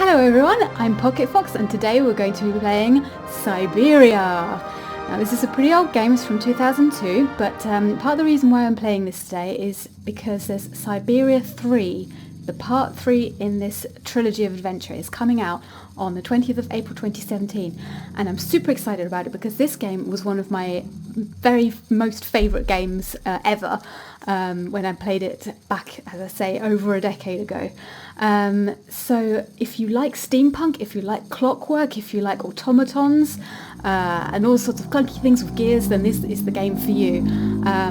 Hello everyone, I'm Pocket Fox and today we're going to be playing Syberia. Now this is a pretty old game, it's from 2002, but part of the reason why I'm playing this today is because there's Syberia 3, the part 3 in this trilogy of adventure is coming out on the 20th of April 2017, and I'm super excited about it because this game was one of my very most favourite games ever when I played it back, as I say, over a decade ago. So if you like steampunk, if you like clockwork, if you like automatons and all sorts of clunky things with gears, then this is the game for you.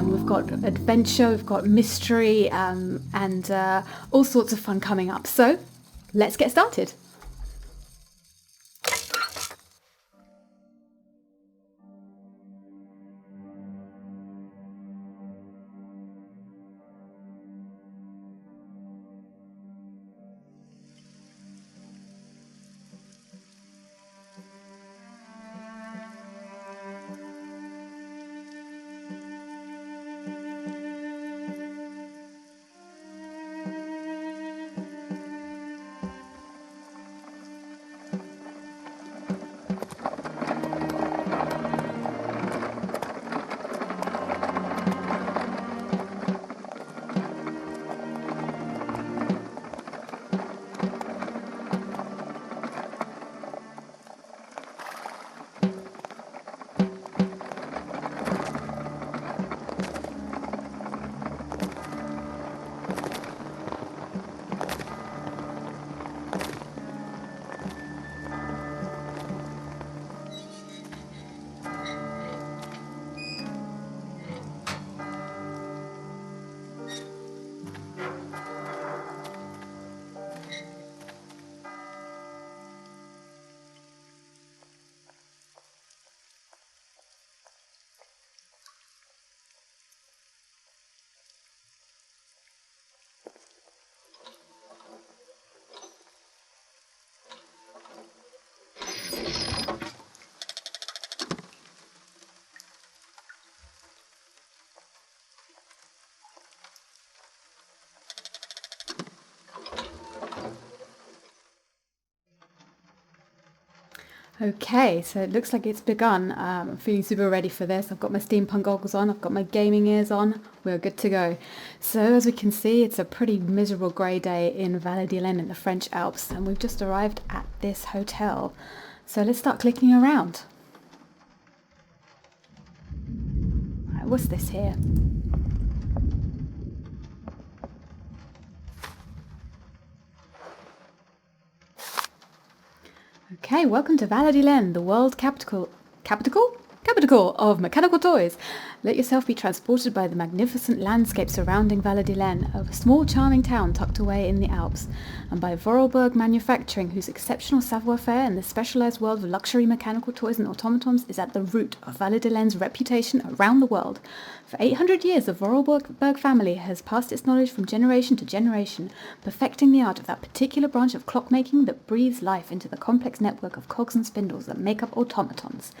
We've got adventure, we've got mystery and all sorts of fun coming up. So let's get started. Okay, so it looks like it's begun. I'm feeling super ready for this. I've got my steampunk goggles on, I've got my gaming ears on, we're good to go. So as we can see, it's a pretty miserable grey day in Val-di-Lenne in the French Alps, and we've just arrived at this hotel. So let's start clicking around. Right, what's this here? Okay, welcome to Val-di-Lenne, the world capital of mechanical toys. Let yourself be transported by the magnificent landscape surrounding Val-di-Lenne, a small charming town tucked away in the Alps, and by Vorarlberg Manufacturing, whose exceptional savoir-faire in the specialised world of luxury mechanical toys and automatons is at the root of Val-di-Lenne's reputation around the world. For 800 years, the Vorarlberg family has passed its knowledge from generation to generation, perfecting the art of that particular branch of clockmaking that breathes life into the complex network of cogs and spindles that make up automatons.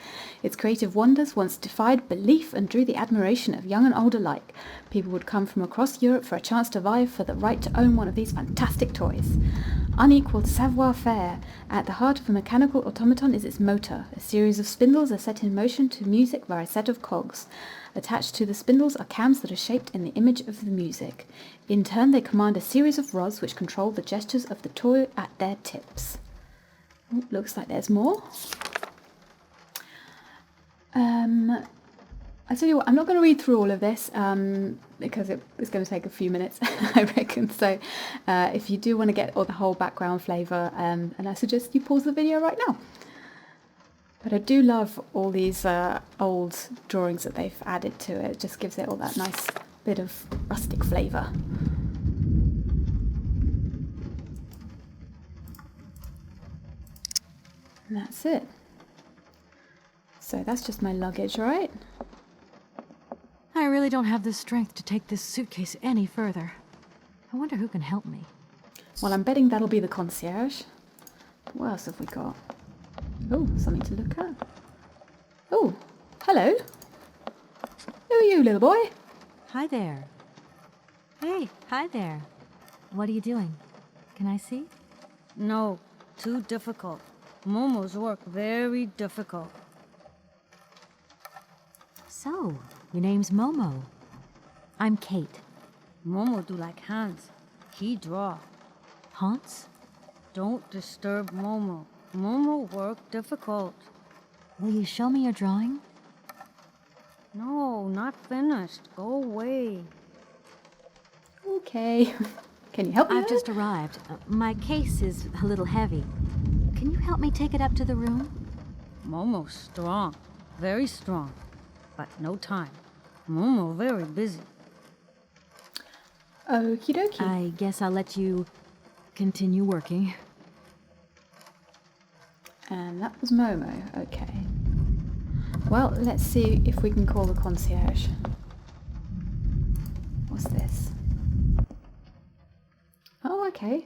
Its creative wonders once defied belief and drew the admiration of young and old alike. People would come from across Europe for a chance to vie for the right to own one of these fantastic toys. Unequaled savoir-faire. At the heart of a mechanical automaton is its motor. A series of spindles are set in motion to music via a set of cogs. Attached to the spindles are cams that are shaped in the image of the music. In turn, they command a series of rods which control the gestures of the toy at their tips. Ooh, looks like there's more. I tell you what, I'm not going to read through all of this because it's going to take a few minutes, I reckon. So if you do want to get all the whole background flavour, and I suggest you pause the video right now. But I do love all these old drawings that they've added to it. It just gives it all that nice bit of rustic flavour. And that's it. So that's just my luggage, right? I really don't have the strength to take this suitcase any further. I wonder who can help me. Well, I'm betting that'll be the concierge. What else have we got? Oh, something to look at. Oh, hello. Who are you, little boy? Hi there. Hey, hi there. What are you doing? Can I see? No, too difficult. Momo's work very difficult. So, your name's Momo. I'm Kate. Momo do like Hans. He draw. Hans? Don't disturb Momo. Momo work difficult. Will you show me your drawing? No, not finished. Go away. Okay. Can you help me? I've just arrived. My case is a little heavy. Can you help me take it up to the room? Momo's strong. Very strong. But no time. Momo very busy. Okie dokie. I guess I'll let you continue working. And that was Momo. Okay. Well, let's see if we can call the concierge. What's this? Oh, okay.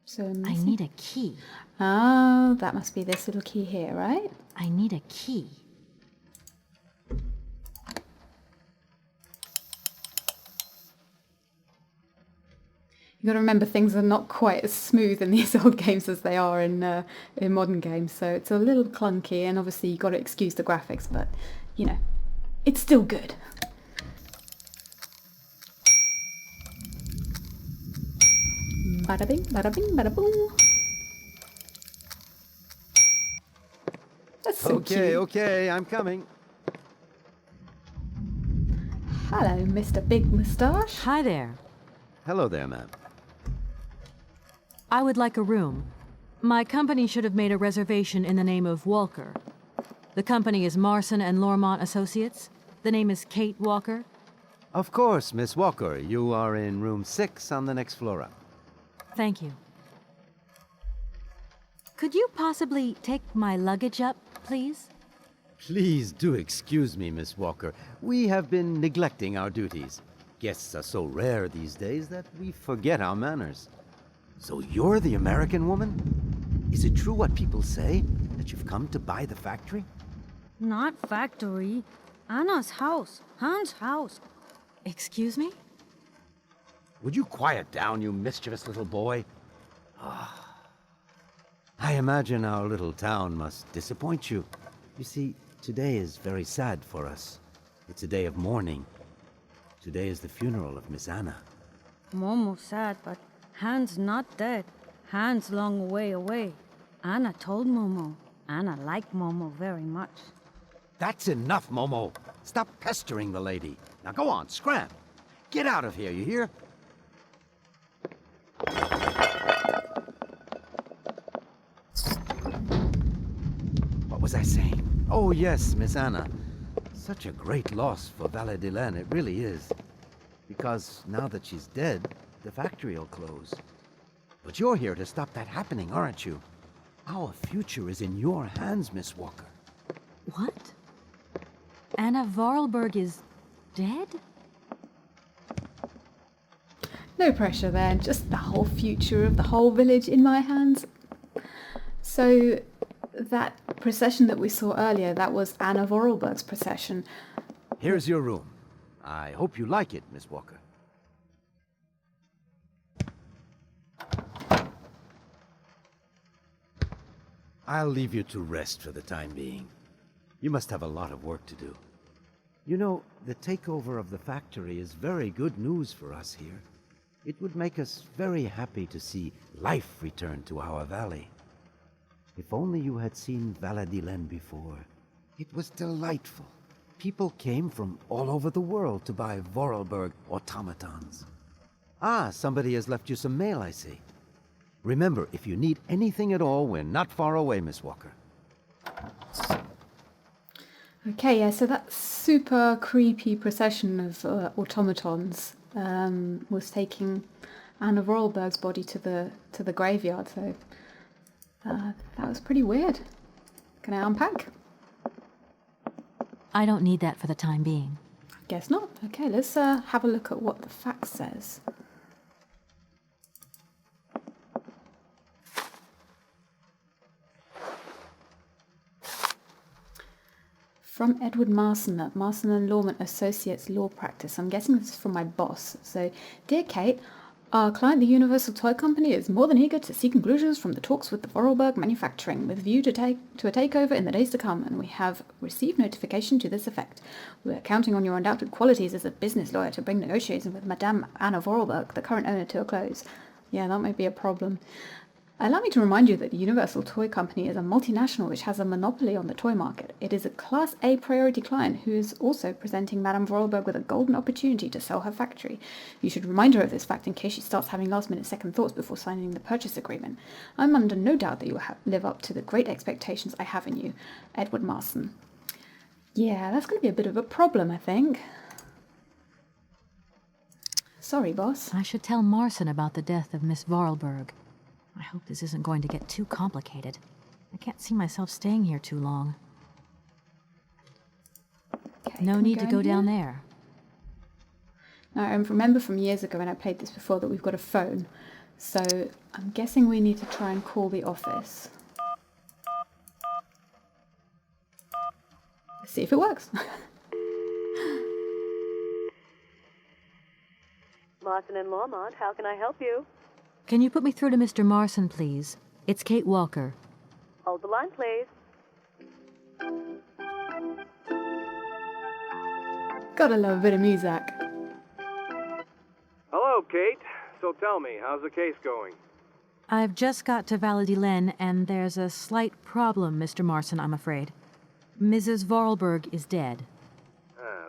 So I need a key. Oh, that must be this little key here, right? I need a key. You got to remember things are not quite as smooth in these old games as they are in modern games, so it's a little clunky, and obviously you got to excuse the graphics, but you know, it's still good. Bada bing, bada bing, bada boom. That's so cute. Okay, I'm coming. Hello, Mr. Big Moustache. Hi there. Hello there, ma'am. I would like a room. My company should have made a reservation in the name of Walker. The company is Marson and Lormont Associates. The name is Kate Walker. Of course, Miss Walker. You are in room 6 on the next floor up. Thank you. Could you possibly take my luggage up, please? Please do excuse me, Miss Walker. We have been neglecting our duties. Guests are so rare these days that we forget our manners. So you're the American woman? Is it true what people say, that you've come to buy the factory? Not factory. Anna's house. Hans' house. Excuse me? Would you quiet down, you mischievous little boy? I imagine our little town must disappoint you. You see, today is very sad for us. It's a day of mourning. Today is the funeral of Miss Anna. Momo sad, but Hans not dead. Hans long way away. Anna told Momo. Anna liked Momo very much. That's enough, Momo. Stop pestering the lady. Now go on, scram. Get out of here, you hear? What was I saying? Oh, yes, Miss Anna. Such a great loss for Valadilene, it really is. Because now that she's dead, the factory will close. But you're here to stop that happening, aren't you? Our future is in your hands, Miss Walker. What? Anna Vorarlberg is dead? No pressure there, just the whole future of the whole village in my hands. So that procession that we saw earlier, that was Anna Vorarlberg's procession. Here's your room. I hope you like it, Miss Walker. I'll leave you to rest for the time being. You must have a lot of work to do. You know, the takeover of the factory is very good news for us here. It would make us very happy to see life return to our valley. If only you had seen Valadilene before. It was delightful. People came from all over the world to buy Vorarlberg automatons. Ah, somebody has left you some mail, I see. Remember, if you need anything at all, we're not far away, Miss Walker. Okay, yeah, so that super creepy procession of automatons was taking Anna Vorarlberg's body to the graveyard, so that was pretty weird. Can I unpack? I don't need that for the time being. Guess not. Okay, let's have a look at what the fax says. From Edward Marson at Marson and Lawman Associates Law Practice. I'm guessing this is from my boss. So, dear Kate, our client, the Universal Toy Company, is more than eager to see conclusions from the talks with the Vorarlberg Manufacturing, with view to a takeover in the days to come, and we have received notification to this effect. We are counting on your undoubted qualities as a business lawyer to bring negotiations with Madame Anna Vorarlberg, the current owner, to a close. Yeah, that might be a problem. Allow me to remind you that the Universal Toy Company is a multinational which has a monopoly on the toy market. It is a Class A priority client who is also presenting Madame Vorarlberg with a golden opportunity to sell her factory. You should remind her of this fact in case she starts having last-minute second thoughts before signing the purchase agreement. I'm under no doubt that you will live up to the great expectations I have in you. Edward Marson. Yeah, that's going to be a bit of a problem, I think. Sorry, boss. I should tell Marson about the death of Miss Vorarlberg. I hope this isn't going to get too complicated. I can't see myself staying here too long. Okay, no need to go down there. Now, I remember from years ago when I played this before that we've got a phone. So I'm guessing we need to try and call the office. Let's see if it works. Marson and Lawmont, how can I help you? Can you put me through to Mr. Marson, please? It's Kate Walker. Hold the line, please. Gotta love a bit of music. Hello, Kate. So tell me, how's the case going? I've just got to Valadilen, and there's a slight problem, Mr. Marson, I'm afraid. Mrs. Vorarlberg is dead.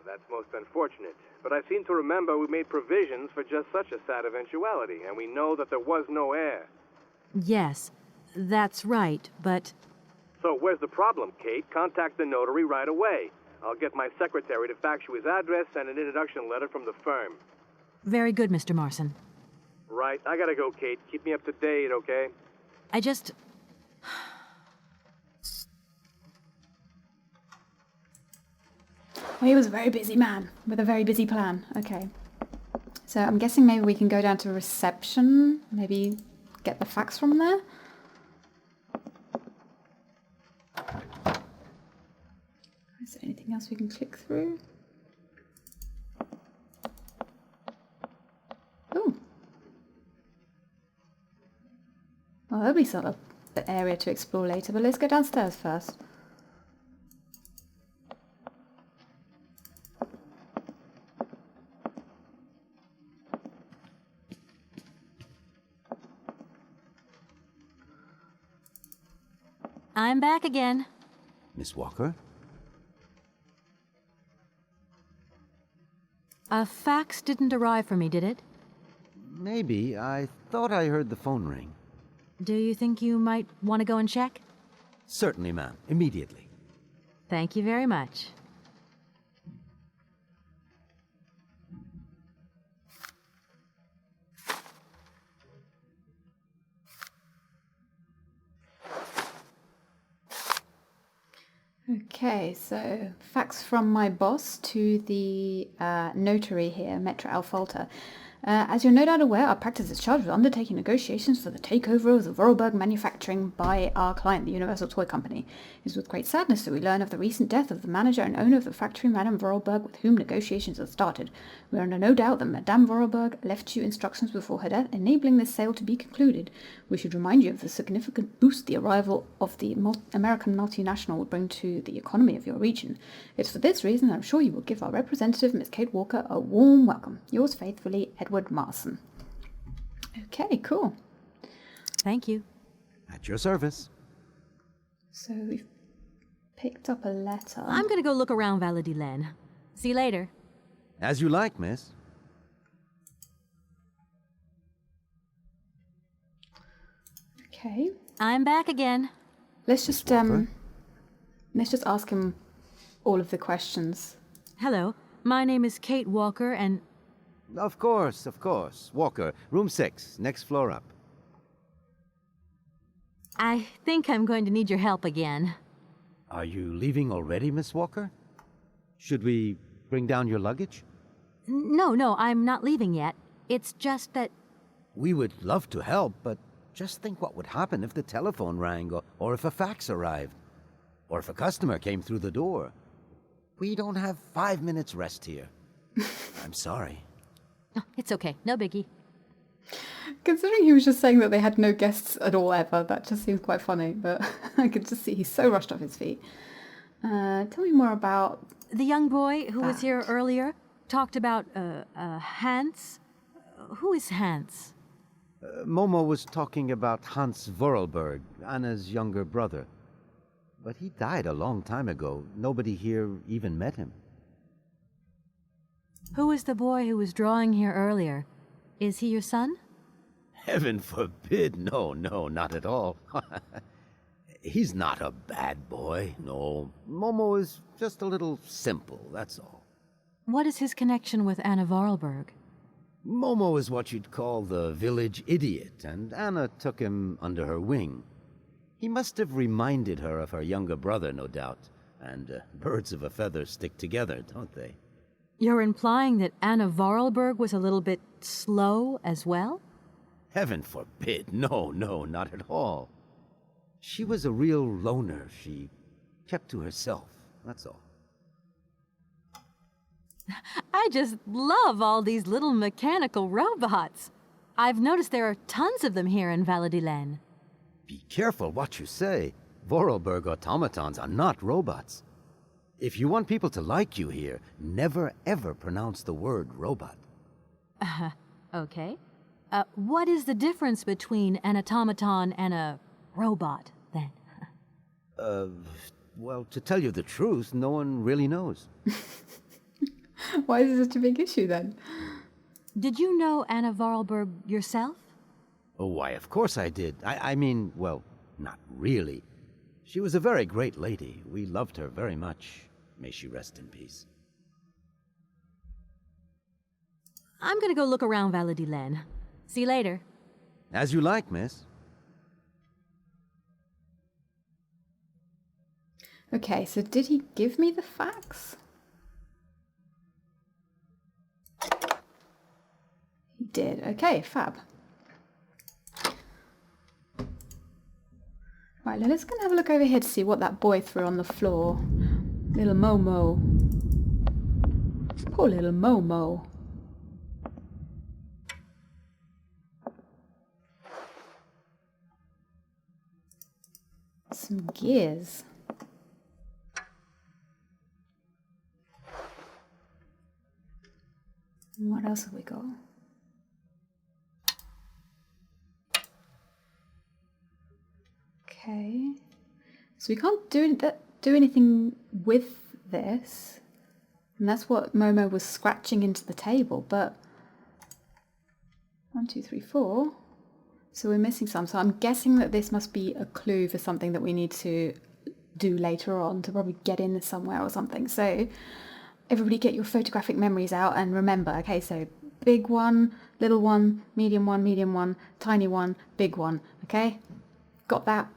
That's most unfortunate. But I seem to remember we made provisions for just such a sad eventuality, and we know that there was no heir. Yes, that's right, but... So where's the problem, Kate? Contact the notary right away. I'll get my secretary to fax you his address and an introduction letter from the firm. Very good, Mr. Marson. Right, I gotta go, Kate. Keep me up to date, okay? I just... Well, he was a very busy man with a very busy plan. Okay. So I'm guessing maybe we can go down to reception, maybe get the fax from there. Is there anything else we can click through? Oh. Well, that'll be sort of the area to explore later, but let's go downstairs first. I'm back again. Miss Walker? A fax didn't arrive for me, did it? Maybe. I thought I heard the phone ring. Do you think you might want to go and check? Certainly, ma'am. Immediately. Thank you very much. Okay, so fax from my boss to the notary here, Metra Alfalter. As you're no doubt aware, our practice is charged with undertaking negotiations for the takeover of the Vorarlberg Manufacturing by our client, the Universal Toy Company. It is with great sadness that we learn of the recent death of the manager and owner of the factory, Madame Vorarlberg, with whom negotiations have started. We are under no doubt that Madame Vorarlberg left you instructions before her death, enabling this sale to be concluded. We should remind you of the significant boost the arrival of the American multinational will bring to the economy of your region. It's for this reason that I'm sure you will give our representative, Miss Kate Walker, a warm welcome. Yours faithfully, Edward Marson. Okay, cool. Thank you. At your service. So we've picked up a letter. I'm gonna go look around Valadilen. See you later. As you like, miss. Okay. I'm back again. Let's just ask him all of the questions. Hello, my name is Kate Walker, and... Of course, of course. Walker, room 6, next floor up. I think I'm going to need your help again. Are you leaving already, Miss Walker? Should we bring down your luggage? No, I'm not leaving yet. It's just that... We would love to help, but just think what would happen if the telephone rang, or if a fax arrived, or if a customer came through the door. We don't have 5 minutes rest here. I'm sorry. Oh, it's okay, no biggie. Considering he was just saying that they had no guests at all ever, that just seems quite funny, but I could just see he's so rushed off his feet. Tell me more about... The young boy who was That. here earlier talked about, Hans. Who is Hans? Momo was talking about Hans Vorarlberg, Anna's younger brother. But he died a long time ago. Nobody here even met him. Who is the boy who was drawing here earlier? Is he your son? Heaven forbid, no, not at all. He's not a bad boy, no. Momo is just a little simple, that's all. What is his connection with Anna Vorarlberg? Momo is what you'd call the village idiot, and Anna took him under her wing. He must have reminded her of her younger brother, no doubt. And birds of a feather stick together, don't they? You're implying that Anna Vorarlberg was a little bit slow as well? Heaven forbid, no, not at all. She was a real loner. She kept to herself, that's all. I just love all these little mechanical robots. I've noticed there are tons of them here in Valadilen. Be careful what you say. Vorarlberg automatons are not robots. If you want people to like you here, never ever pronounce the word robot. Okay. What is the difference between an automaton and a robot, then? Well, to tell you the truth, no one really knows. Why is it such a big issue, then? Did you know Anna Vorarlberg yourself? Oh, why, of course I did. I mean, well, not really. She was a very great lady. We loved her very much. May she rest in peace. I'm gonna go look around Valadilen. See you later. As you like, miss. Okay, so did he give me the facts? He did. Okay, fab. Right, let's go and have a look over here to see what that boy threw on the floor. Little Momo. Poor little Momo. Some gears. And what else have we got? Okay. So we can't do anything with this. And that's what Momo was scratching into the table, but 1, 2, 3, 4. So we're missing some. So I'm guessing that this must be a clue for something that we need to do later on to probably get in somewhere or something. So everybody get your photographic memories out and remember, okay, so big one, medium one, tiny one, big one, okay? Got that?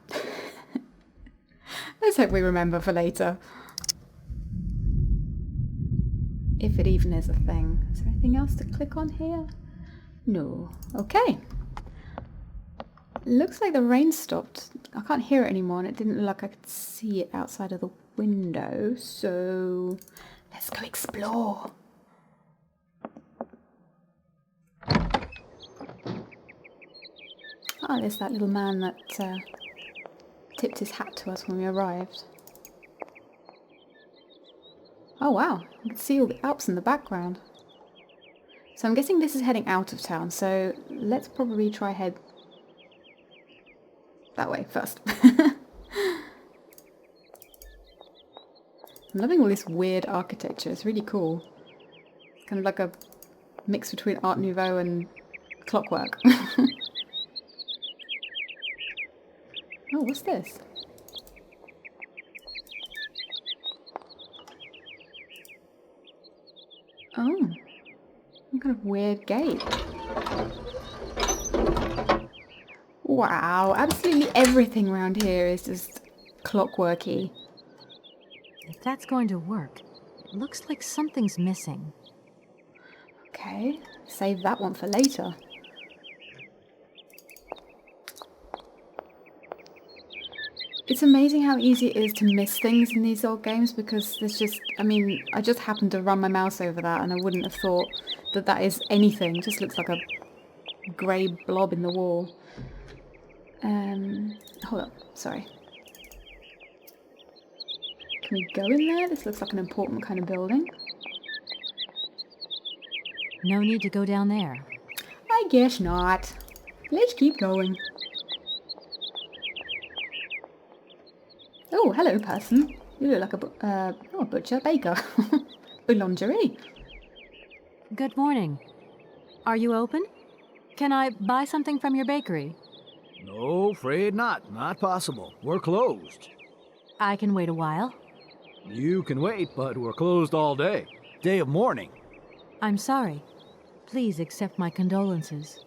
Let's hope we remember for later. If it even is a thing. Is there anything else to click on here? No. Okay. Looks like the rain stopped. I can't hear it anymore and it didn't look like I could see it outside of the window. So let's go explore. Oh, there's that little man that tipped his hat to us when we arrived. Oh wow, you can see all the Alps in the background. So I'm guessing this is heading out of town, so let's probably try head that way first. I'm loving all this weird architecture, it's really cool. It's kind of like a mix between Art Nouveau and Clockwork. Oh, what's this? Oh, some kind of weird gate. Wow, absolutely everything around here is just clockworky. If that's going to work, it looks like something's missing. Okay, save that one for later. It's amazing how easy it is to miss things in these old games because there's just, I mean, I just happened to run my mouse over that and I wouldn't have thought that that is anything. It just looks like a grey blob in the wall. Hold up, sorry. Can we go in there? This looks like an important kind of building. No need to go down there. I guess not. Let's keep going. Oh, hello, person. You look like a butcher, baker. Boulangerie. Good morning. Are you open? Can I buy something from your bakery? No, afraid not. Not possible. We're closed. I can wait a while. You can wait, but we're closed all day. Day of mourning. I'm sorry. Please accept my condolences.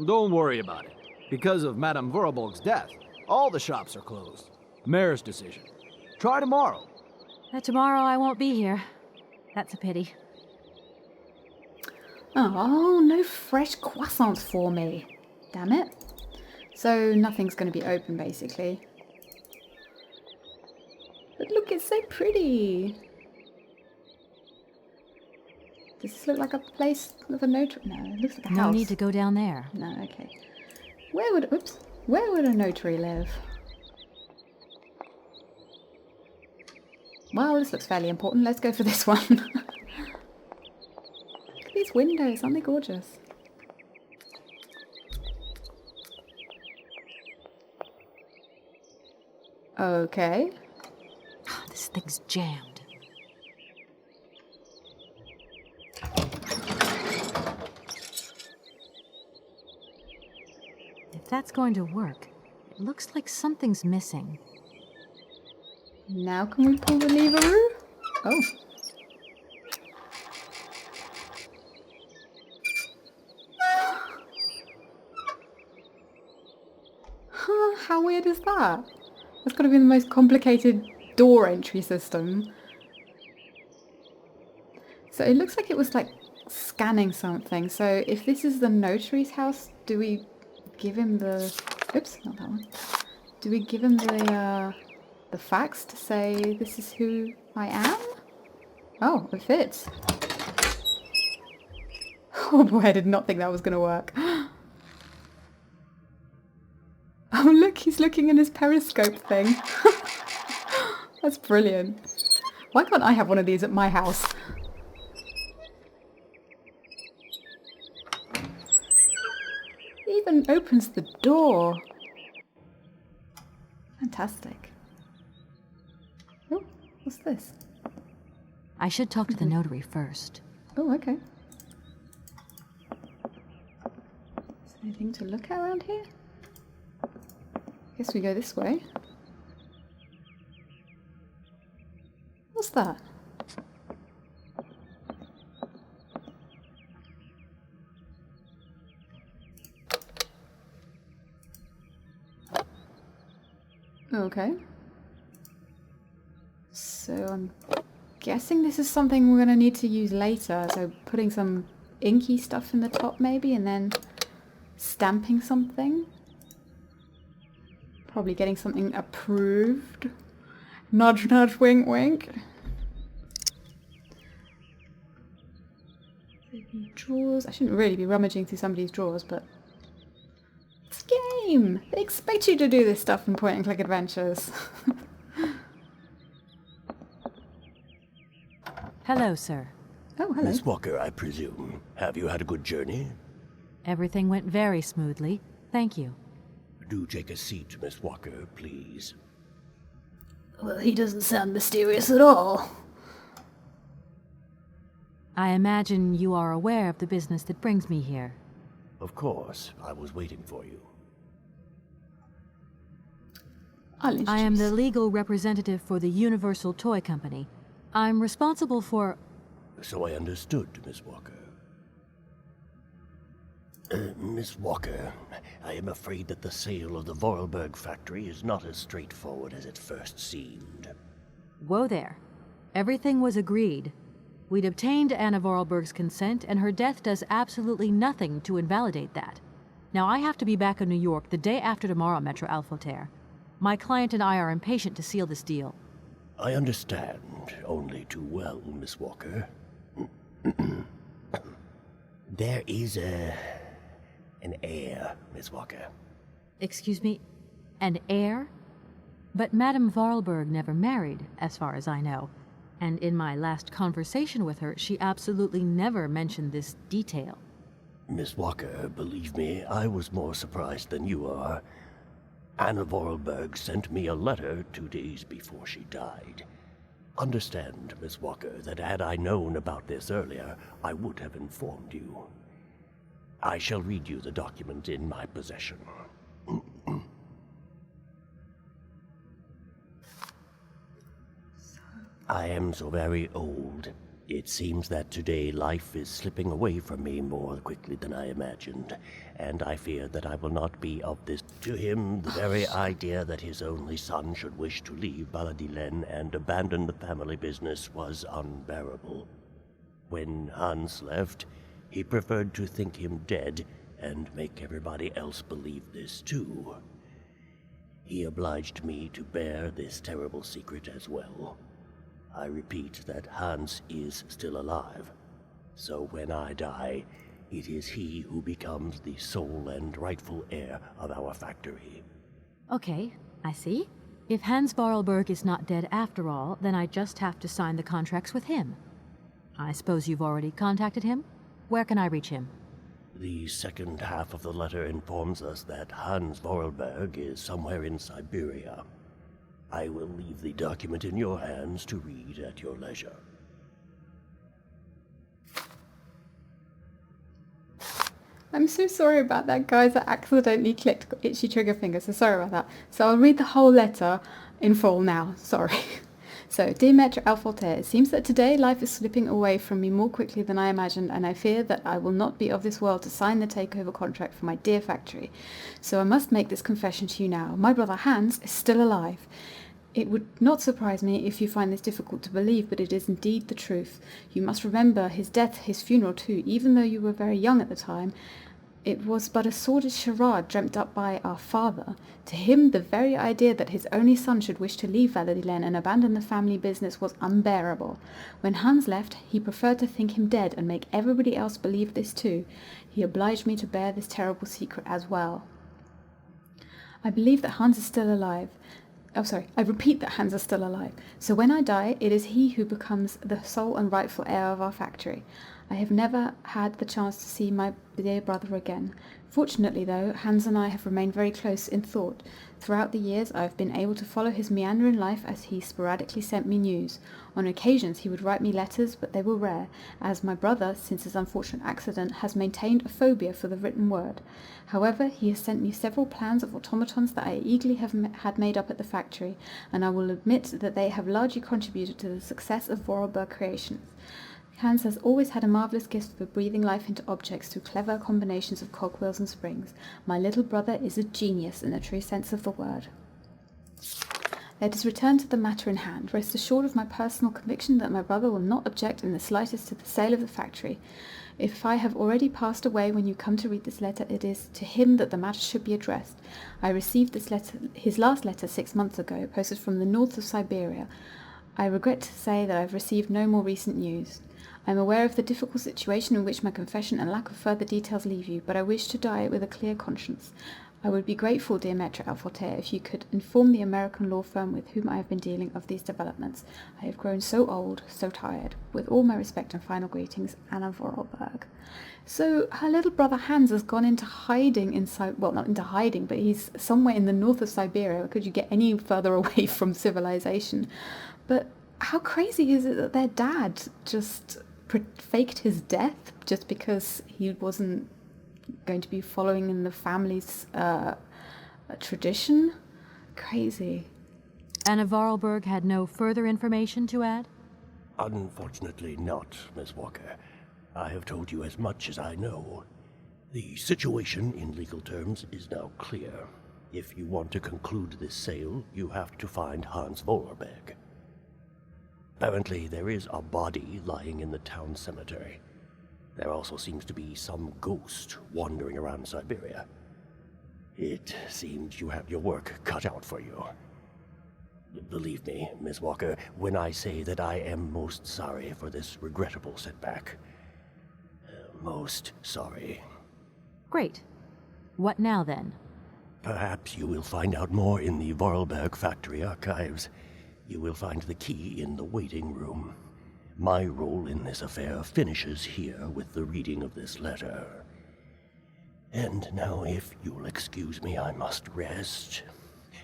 Don't worry about it. Because of Madame Vorarlberg's death, all the shops are closed. Mayor's decision. Try tomorrow. Tomorrow I won't be here. That's a pity. Oh, no fresh croissants for me. Damn it. So nothing's going to be open, basically. But look, it's so pretty. Does this look like a place with a notary? No, it looks like a house. No need to go down there. No, okay. Where would a notary live? Well, this looks fairly important. Let's go for this one. Look at these windows. Aren't they gorgeous? Okay. This thing's jammed. If that's going to work, it looks like something's missing. Now can we pull the lever? Oh. Huh, how weird is that? That's got to be the most complicated door entry system. So it looks like it was like scanning something. So if this is the notary's house, do we give him the... Oops, not that one. Do we give him the facts to say this is who I am? Oh, it fits. Oh boy, I did not think that was going to work. Oh look, he's looking in his periscope thing. That's brilliant. Why can't I have one of these at my house? It even opens the door. Fantastic. Oh, what's this? I should talk to the notary first. Oh, okay. Is there anything to look at around here? Guess we go this way. What's that? Okay. So I'm guessing this is something we're going to need to use later. So putting some inky stuff in the top maybe, and then stamping something. Probably getting something approved. Nudge, nudge, wink, wink. Drawers. I shouldn't really be rummaging through somebody's drawers, but it's a game. They expect you to do this stuff in point and click adventures. Hello, sir. Oh, hello. Miss Walker, I presume. Have you had a good journey? Everything went very smoothly. Thank you. Do take a seat, Miss Walker, please. Well, he doesn't sound mysterious at all. I imagine you are aware of the business that brings me here. Of course, I was waiting for you. I am the legal representative for the Universal Toy Company. I'm responsible for... So I understood, Miss Walker. Miss Walker, I am afraid that the sale of the Vorarlberg factory is not as straightforward as it first seemed. Whoa there. Everything was agreed. We'd obtained Anna Vorarlberg's consent, and her death does absolutely nothing to invalidate that. Now I have to be back in New York the day after tomorrow, Metro Alphotaire. My client and I are impatient to seal this deal. I understand only too well, Miss Walker. There is an heir, Miss Walker. Excuse me? An heir? But Madame Varlberg never married, as far as I know. And in my last conversation with her, she absolutely never mentioned this detail. Miss Walker, believe me, I was more surprised than you are. Anna Vorarlberg sent me a letter 2 days before she died. Understand, Miss Walker, that had I known about this earlier, I would have informed you. I shall read you the document in my possession. I am so very old. It seems that today life is slipping away from me more quickly than I imagined, and I fear that I will not be of this. To him, the very idea that his only son should wish to leave Valadilen and abandon the family business was unbearable. When Hans left, he preferred to think him dead and make everybody else believe this too. He obliged me to bear this terrible secret as well. I repeat that Hans is still alive, so when I die, it is he who becomes the sole and rightful heir of our factory. Okay, I see. If Hans Vorarlberg is not dead after all, then I just have to sign the contracts with him. I suppose you've already contacted him? Where can I reach him? The second half of the letter informs us that Hans Vorarlberg is somewhere in Syberia. I will leave the document in your hands to read at your leisure. I'm so sorry about that, guys. I accidentally clicked itchy trigger finger, so sorry about that. So I'll read the whole letter in full now. Sorry. So, dear Maître Alforter, it seems that today life is slipping away from me more quickly than I imagined, and I fear that I will not be of this world to sign the takeover contract for my dear factory. So I must make this confession to you now. My brother Hans is still alive. It would not surprise me if you find this difficult to believe, but it is indeed the truth. You must remember his death, his funeral too, even though you were very young at the time. It was but a sordid charade dreamt up by our father. To him, the very idea that his only son should wish to leave Valadilen and abandon the family business was unbearable. When Hans left, he preferred to think him dead and make everybody else believe this too. He obliged me to bear this terrible secret as well. I believe that Hans is still alive. I repeat that Hans is still alive. So when I die, it is he who becomes the sole and rightful heir of our factory. I have never had the chance to see my dear brother again. Fortunately, though, Hans and I have remained very close in thought. Throughout the years, I have been able to follow his meandering life as he sporadically sent me news. On occasions, he would write me letters, but they were rare, as my brother, since his unfortunate accident, has maintained a phobia for the written word. However, he has sent me several plans of automatons that I eagerly had made up at the factory, and I will admit that they have largely contributed to the success of Vorarlberg Creations. Hans has always had a marvellous gift for breathing life into objects through clever combinations of cogwheels and springs. My little brother is a genius in the true sense of the word. Let us return to the matter in hand. Rest assured of my personal conviction that my brother will not object in the slightest to the sale of the factory. If I have already passed away when you come to read this letter, it is to him that the matter should be addressed. I received his last letter 6 months ago, posted from the north of Syberia. I regret to say that I have received no more recent news. I am aware of the difficult situation in which my confession and lack of further details leave you, but I wish to die with a clear conscience. I would be grateful, dear Maître Alforter, if you could inform the American law firm with whom I have been dealing of these developments. I have grown so old, so tired. With all my respect and final greetings, Anna Vorarlberg. So her little brother Hans has gone into hiding not into hiding, but he's somewhere in the north of Syberia. Could you get any further away from civilization? But how crazy is it that their dad just faked his death just because he wasn't going to be following in the family's tradition? Crazy. Anna Vorarlberg had no further information to add? Unfortunately not, Miss Walker. I have told you as much as I know. The situation, in legal terms, is now clear. If you want to conclude this sale, you have to find Hans Vorarlberg. Apparently, there is a body lying in the town cemetery. There also seems to be some ghost wandering around Syberia. It seems you have your work cut out for you. Believe me, Miss Walker, when I say that I am most sorry for this regrettable setback. Most sorry. Great. What now, then? Perhaps you will find out more in the Vorarlberg factory archives. You will find the key in the waiting room. My role in this affair finishes here with the reading of this letter. And now, if you'll excuse me, I must rest.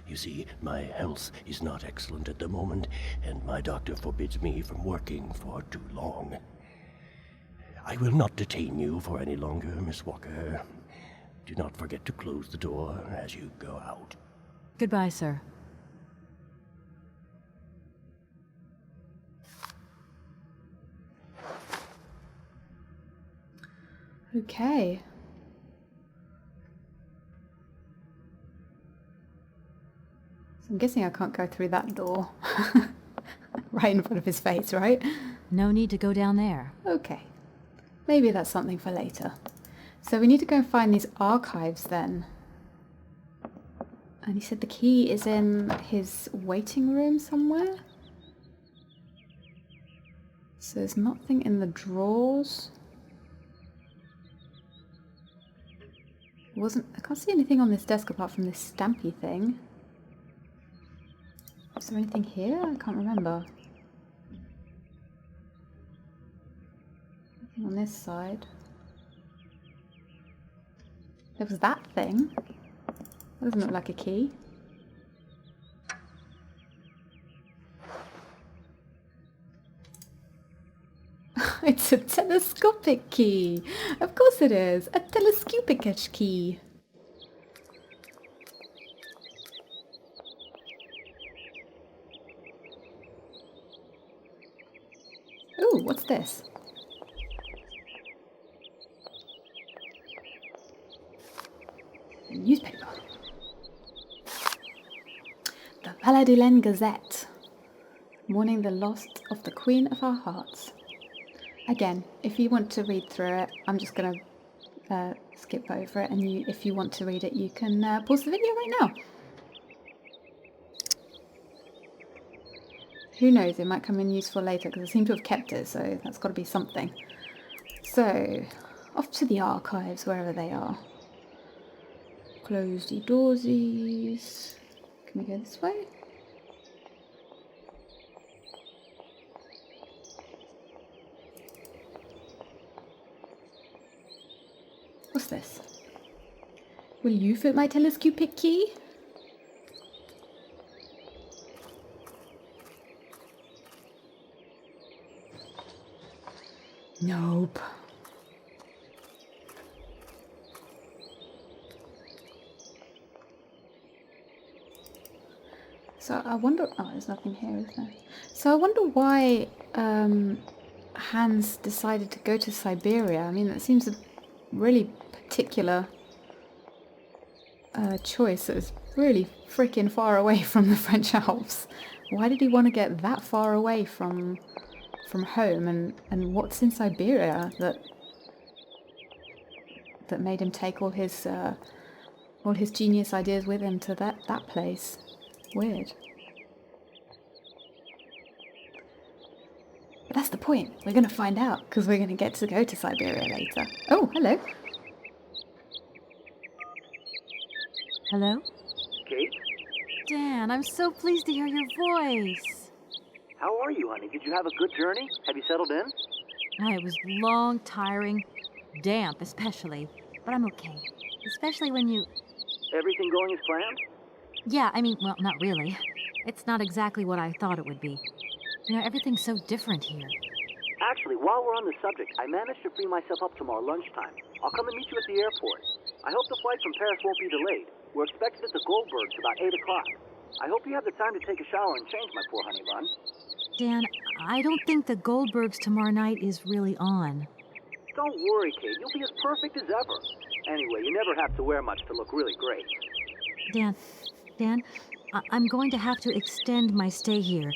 You see, my health is not excellent at the moment, and my doctor forbids me from working for too long. I will not detain you for any longer, Miss Walker. Do not forget to close the door as you go out. Goodbye, sir. Okay. So I'm guessing I can't go through that door. Right in front of his face, right? No need to go down there. Okay. Maybe that's something for later. So we need to go and find these archives then. And he said the key is in his waiting room somewhere. So there's nothing in the drawers. I can't see anything on this desk apart from this stampy thing. Is there anything here? I can't remember. Nothing on this side. There was that thing. That doesn't look like a key. It's a telescopic key. Of course it is. A telescopic key. Ooh, what's this? A newspaper. The Valadilen Gazette. Mourning the loss of the Queen of our Hearts. Again, if you want to read through it, I'm just going to skip over it, and if you want to read it, you can pause the video right now. Who knows, it might come in useful later, because I seem to have kept it, so that's got to be something. So, off to the archives, wherever they are. Close the doorsies. Can we go this way? What's this? Will you fit my telescopic key? Nope. So I wonder... Oh, there's nothing here, is there? So I wonder why Hans decided to go to Syberia. I mean, that seems a really particular choice. It was really freaking far away from the French Alps. Why did he want to get that far away from home, and what's in Syberia that made him take all his genius ideas with him to that place? Weird. But that's the point. We're going to find out, because we're going to get to go to Syberia later. Oh, hello. Hello? Kate? Dan, I'm so pleased to hear your voice. How are you, honey? Did you have a good journey? Have you settled in? It was long, tiring, damp especially, but I'm okay. Especially when you... Everything going as planned? Yeah, I mean, well, not really. It's not exactly what I thought it would be. You know, everything's so different here. Actually, while we're on the subject, I managed to free myself up tomorrow lunchtime. I'll come and meet you at the airport. I hope the flight from Paris won't be delayed. We're expected at the Goldbergs about 8 o'clock. I hope you have the time to take a shower and change, my poor honey bun. Dan, I don't think the Goldbergs tomorrow night is really on. Don't worry, Kate. You'll be as perfect as ever. Anyway, you never have to wear much to look really great. Dan, I'm going to have to extend my stay here.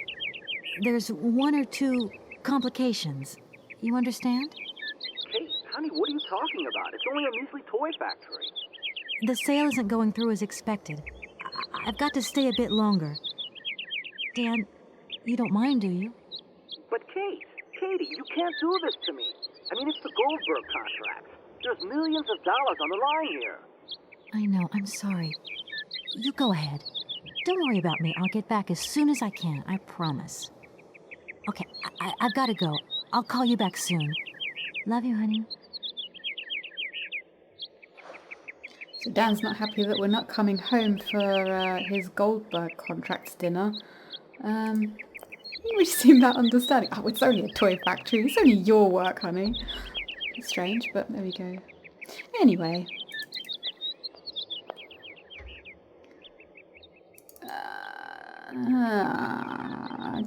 There's one or two complications. You understand? Kate, honey, what are you talking about? It's only a measly toy factory. The sale isn't going through as expected. I've got to stay a bit longer. Dan, you don't mind, do you? But Katie, you can't do this to me. I mean, it's the Goldberg contract. There's millions of dollars on the line here. I know, I'm sorry. You go ahead. Don't worry about me. I'll get back as soon as I can, I promise. Okay, I've got to go. I'll call you back soon. Love you, honey. So Dan's not happy that we're not coming home for his Goldberg contracts dinner. We seem that understanding. Oh, it's only a toy factory. It's only your work, honey. It's strange, but there we go. Anyway.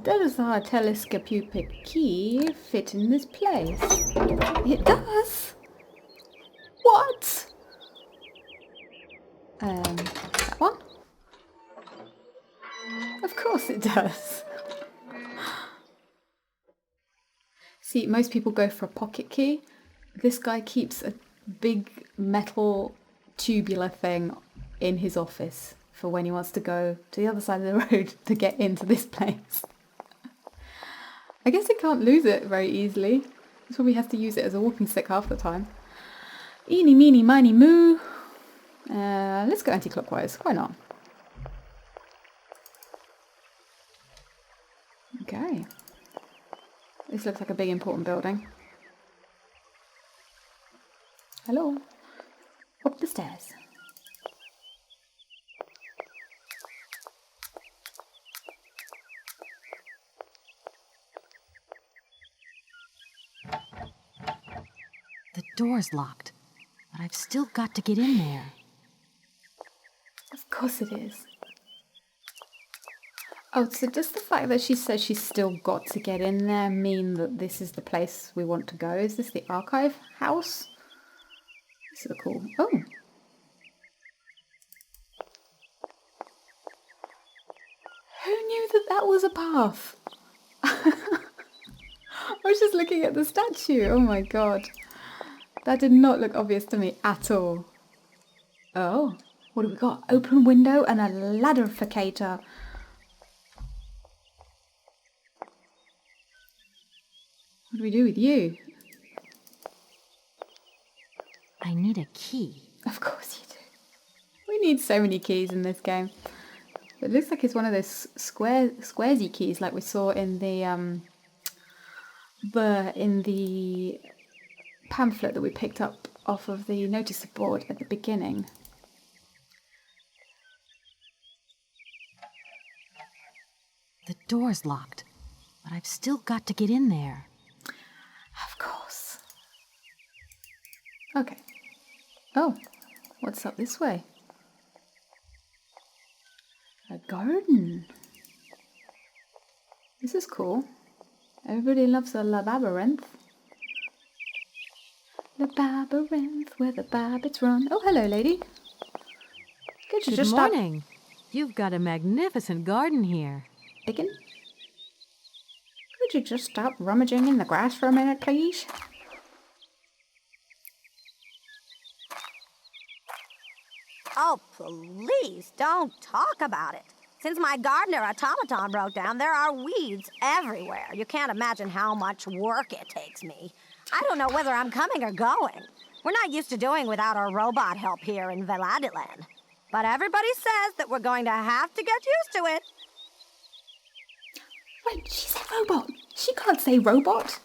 Does our telescopic key fit in this place? It does. What? That one? Of course it does. See, most people go for a pocket key. This guy keeps a big metal tubular thing in his office for when he wants to go to the other side of the road to get into this place. I guess he can't lose it very easily. That's why we have to use it as a walking stick half the time. Eeny, meeny, miny, moo. Let's go anti-clockwise. Why not? Okay. This looks like a big important building. Hello. Up the stairs. The door's locked, but I've still got to get in there. Of course it is. Oh, so does the fact that she says she's still got to get in there mean that this is the place we want to go? Is this the archive house? This is cool. Oh. Who knew that that was a path? I was just looking at the statue. Oh my god. That did not look obvious to me at all. Oh. What do we got? Open window and a ladderificator. What do we do with you? I need a key. Of course you do. We need so many keys in this game. It looks like it's one of those squaresy keys like we saw in the pamphlet that we picked up off of the notice board at the beginning. The door's locked, but I've still got to get in there. Of course. Okay. Oh, what's up this way? A garden. This is cool. Everybody loves a labyrinth. Labyrinth where the babbits run. Oh, hello, lady. Could you Good just morning. You've got a magnificent garden here. Digging? Could you just stop rummaging in the grass for a minute, please? Oh, please don't talk about it. Since my gardener automaton broke down, there are weeds everywhere. You can't imagine how much work it takes me. I don't know whether I'm coming or going. We're not used to doing without our robot help here in Veladiland. But everybody says that we're going to have to get used to it. Wait, she said robot. She can't say robot.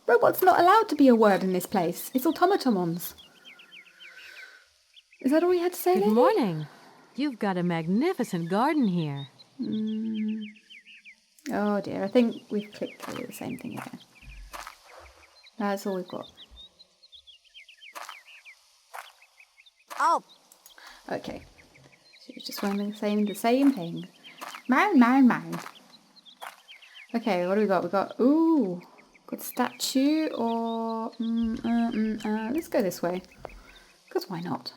Robot's not allowed to be a word in this place. It's automatons. Is that all you had to say, Good lady? morning. You've got a magnificent garden here. Oh dear, I think we've clicked through the same thing again. That's all we've got. Oh. Okay. She was just saying the same thing. Mound. Okay, what do we got? We got, ooh, got statue or, let's go this way. Because why not?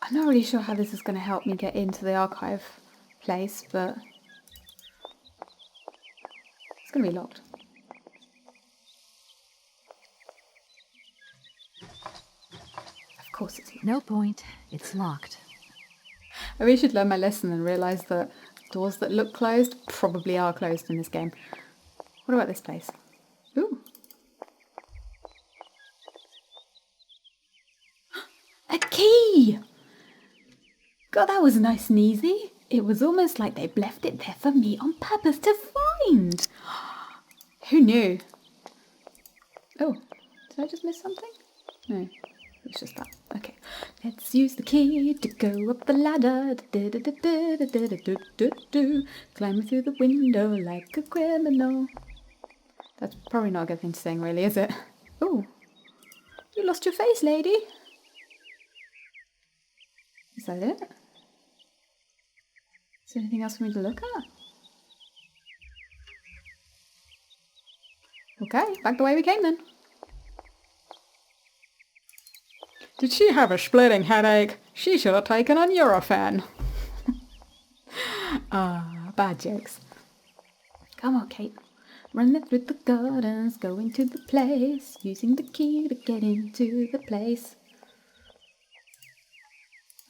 I'm not really sure how this is going to help me get into the archive place, but it's going to be locked. Of course it's locked. No point. It's locked. I really should learn my lesson and realise that doors that look closed probably are closed in this game. What about this place? Ooh. A key! God, that was nice and easy. It was almost like they'd left it there for me on purpose to find. Who knew? Oh, did I just miss something? No, it's just that. Okay, let's use the key to go up the ladder. Climbing through the window like a criminal. That's probably not a good thing to sing, really, is it? Oh, you lost your face, lady. Is that it? Is there anything else for me to look at? Okay, back the way we came then. Did she have a splitting headache? She should have taken a Nurofen. Bad jokes. Come on, Kate. Running through the gardens, going to the place, using the key to get into the place.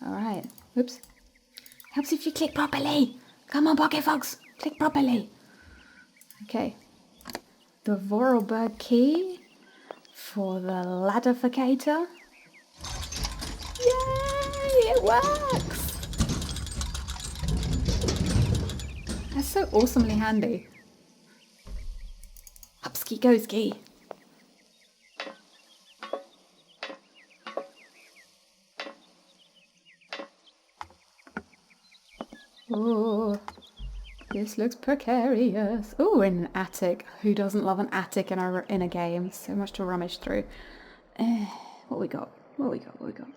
Alright. Oops. Helps if you click properly. Come on, Pocket Fox. Click properly. Okay. The Vorarlberg key for the laddificator. Yay! It works! That's so awesomely handy. Upski go ski. Oh, this looks precarious. Oh, in an attic. Who doesn't love an attic in a game? So much to rummage through. What we got? What we got? What we got?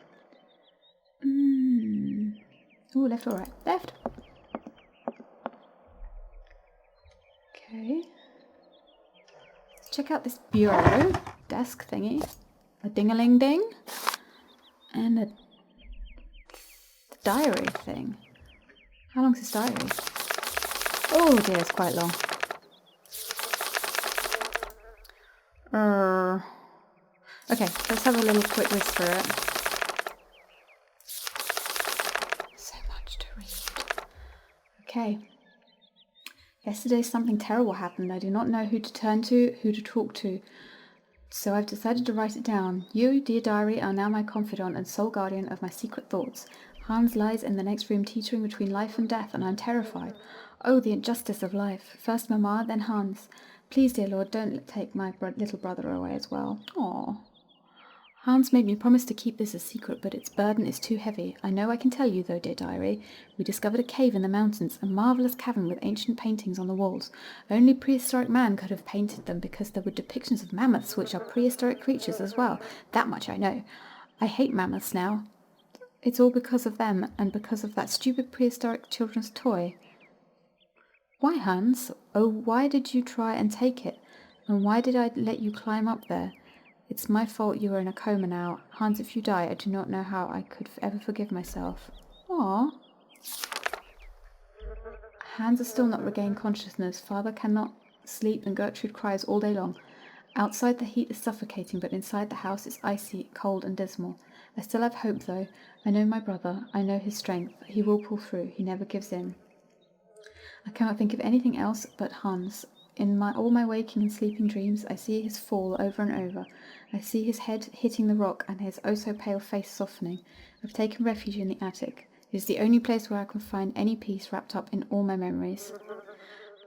Oh, left or right? Left. Okay. Let's check out this bureau desk thingy. A ding-a-ling-ding. And a diary thing. How long's this diary? Oh dear, it's quite long. Okay, let's have a little quick whiz through it. So much to read. Okay. Yesterday something terrible happened. I do not know who to turn to, who to talk to. So I've decided to write it down. You, dear diary, are now my confidant and sole guardian of my secret thoughts. Hans lies in the next room teetering between life and death, and I'm terrified. Oh, the injustice of life. First Mama, then Hans. Please, dear Lord, don't take my little brother away as well. Aww. Hans made me promise to keep this a secret, but its burden is too heavy. I know I can tell you, though, dear diary. We discovered a cave in the mountains, a marvellous cavern with ancient paintings on the walls. Only prehistoric man could have painted them, because there were depictions of mammoths, which are prehistoric creatures as well. That much I know. I hate mammoths now. It's all because of them, and because of that stupid prehistoric children's toy. Why, Hans? Oh, why did you try and take it? And why did I let you climb up there? It's my fault you are in a coma now. Hans, if you die, I do not know how I could ever forgive myself. Aww. Hans has still not regained consciousness. Father cannot sleep, and Gertrude cries all day long. Outside the heat is suffocating, but inside the house is icy, cold and dismal. I still have hope, though. I know my brother. I know his strength. He will pull through. He never gives in. I cannot think of anything else but Hans. In all my waking and sleeping dreams, I see his fall over and over. I see his head hitting the rock and his oh-so-pale face softening. I've taken refuge in the attic. It is the only place where I can find any peace wrapped up in all my memories.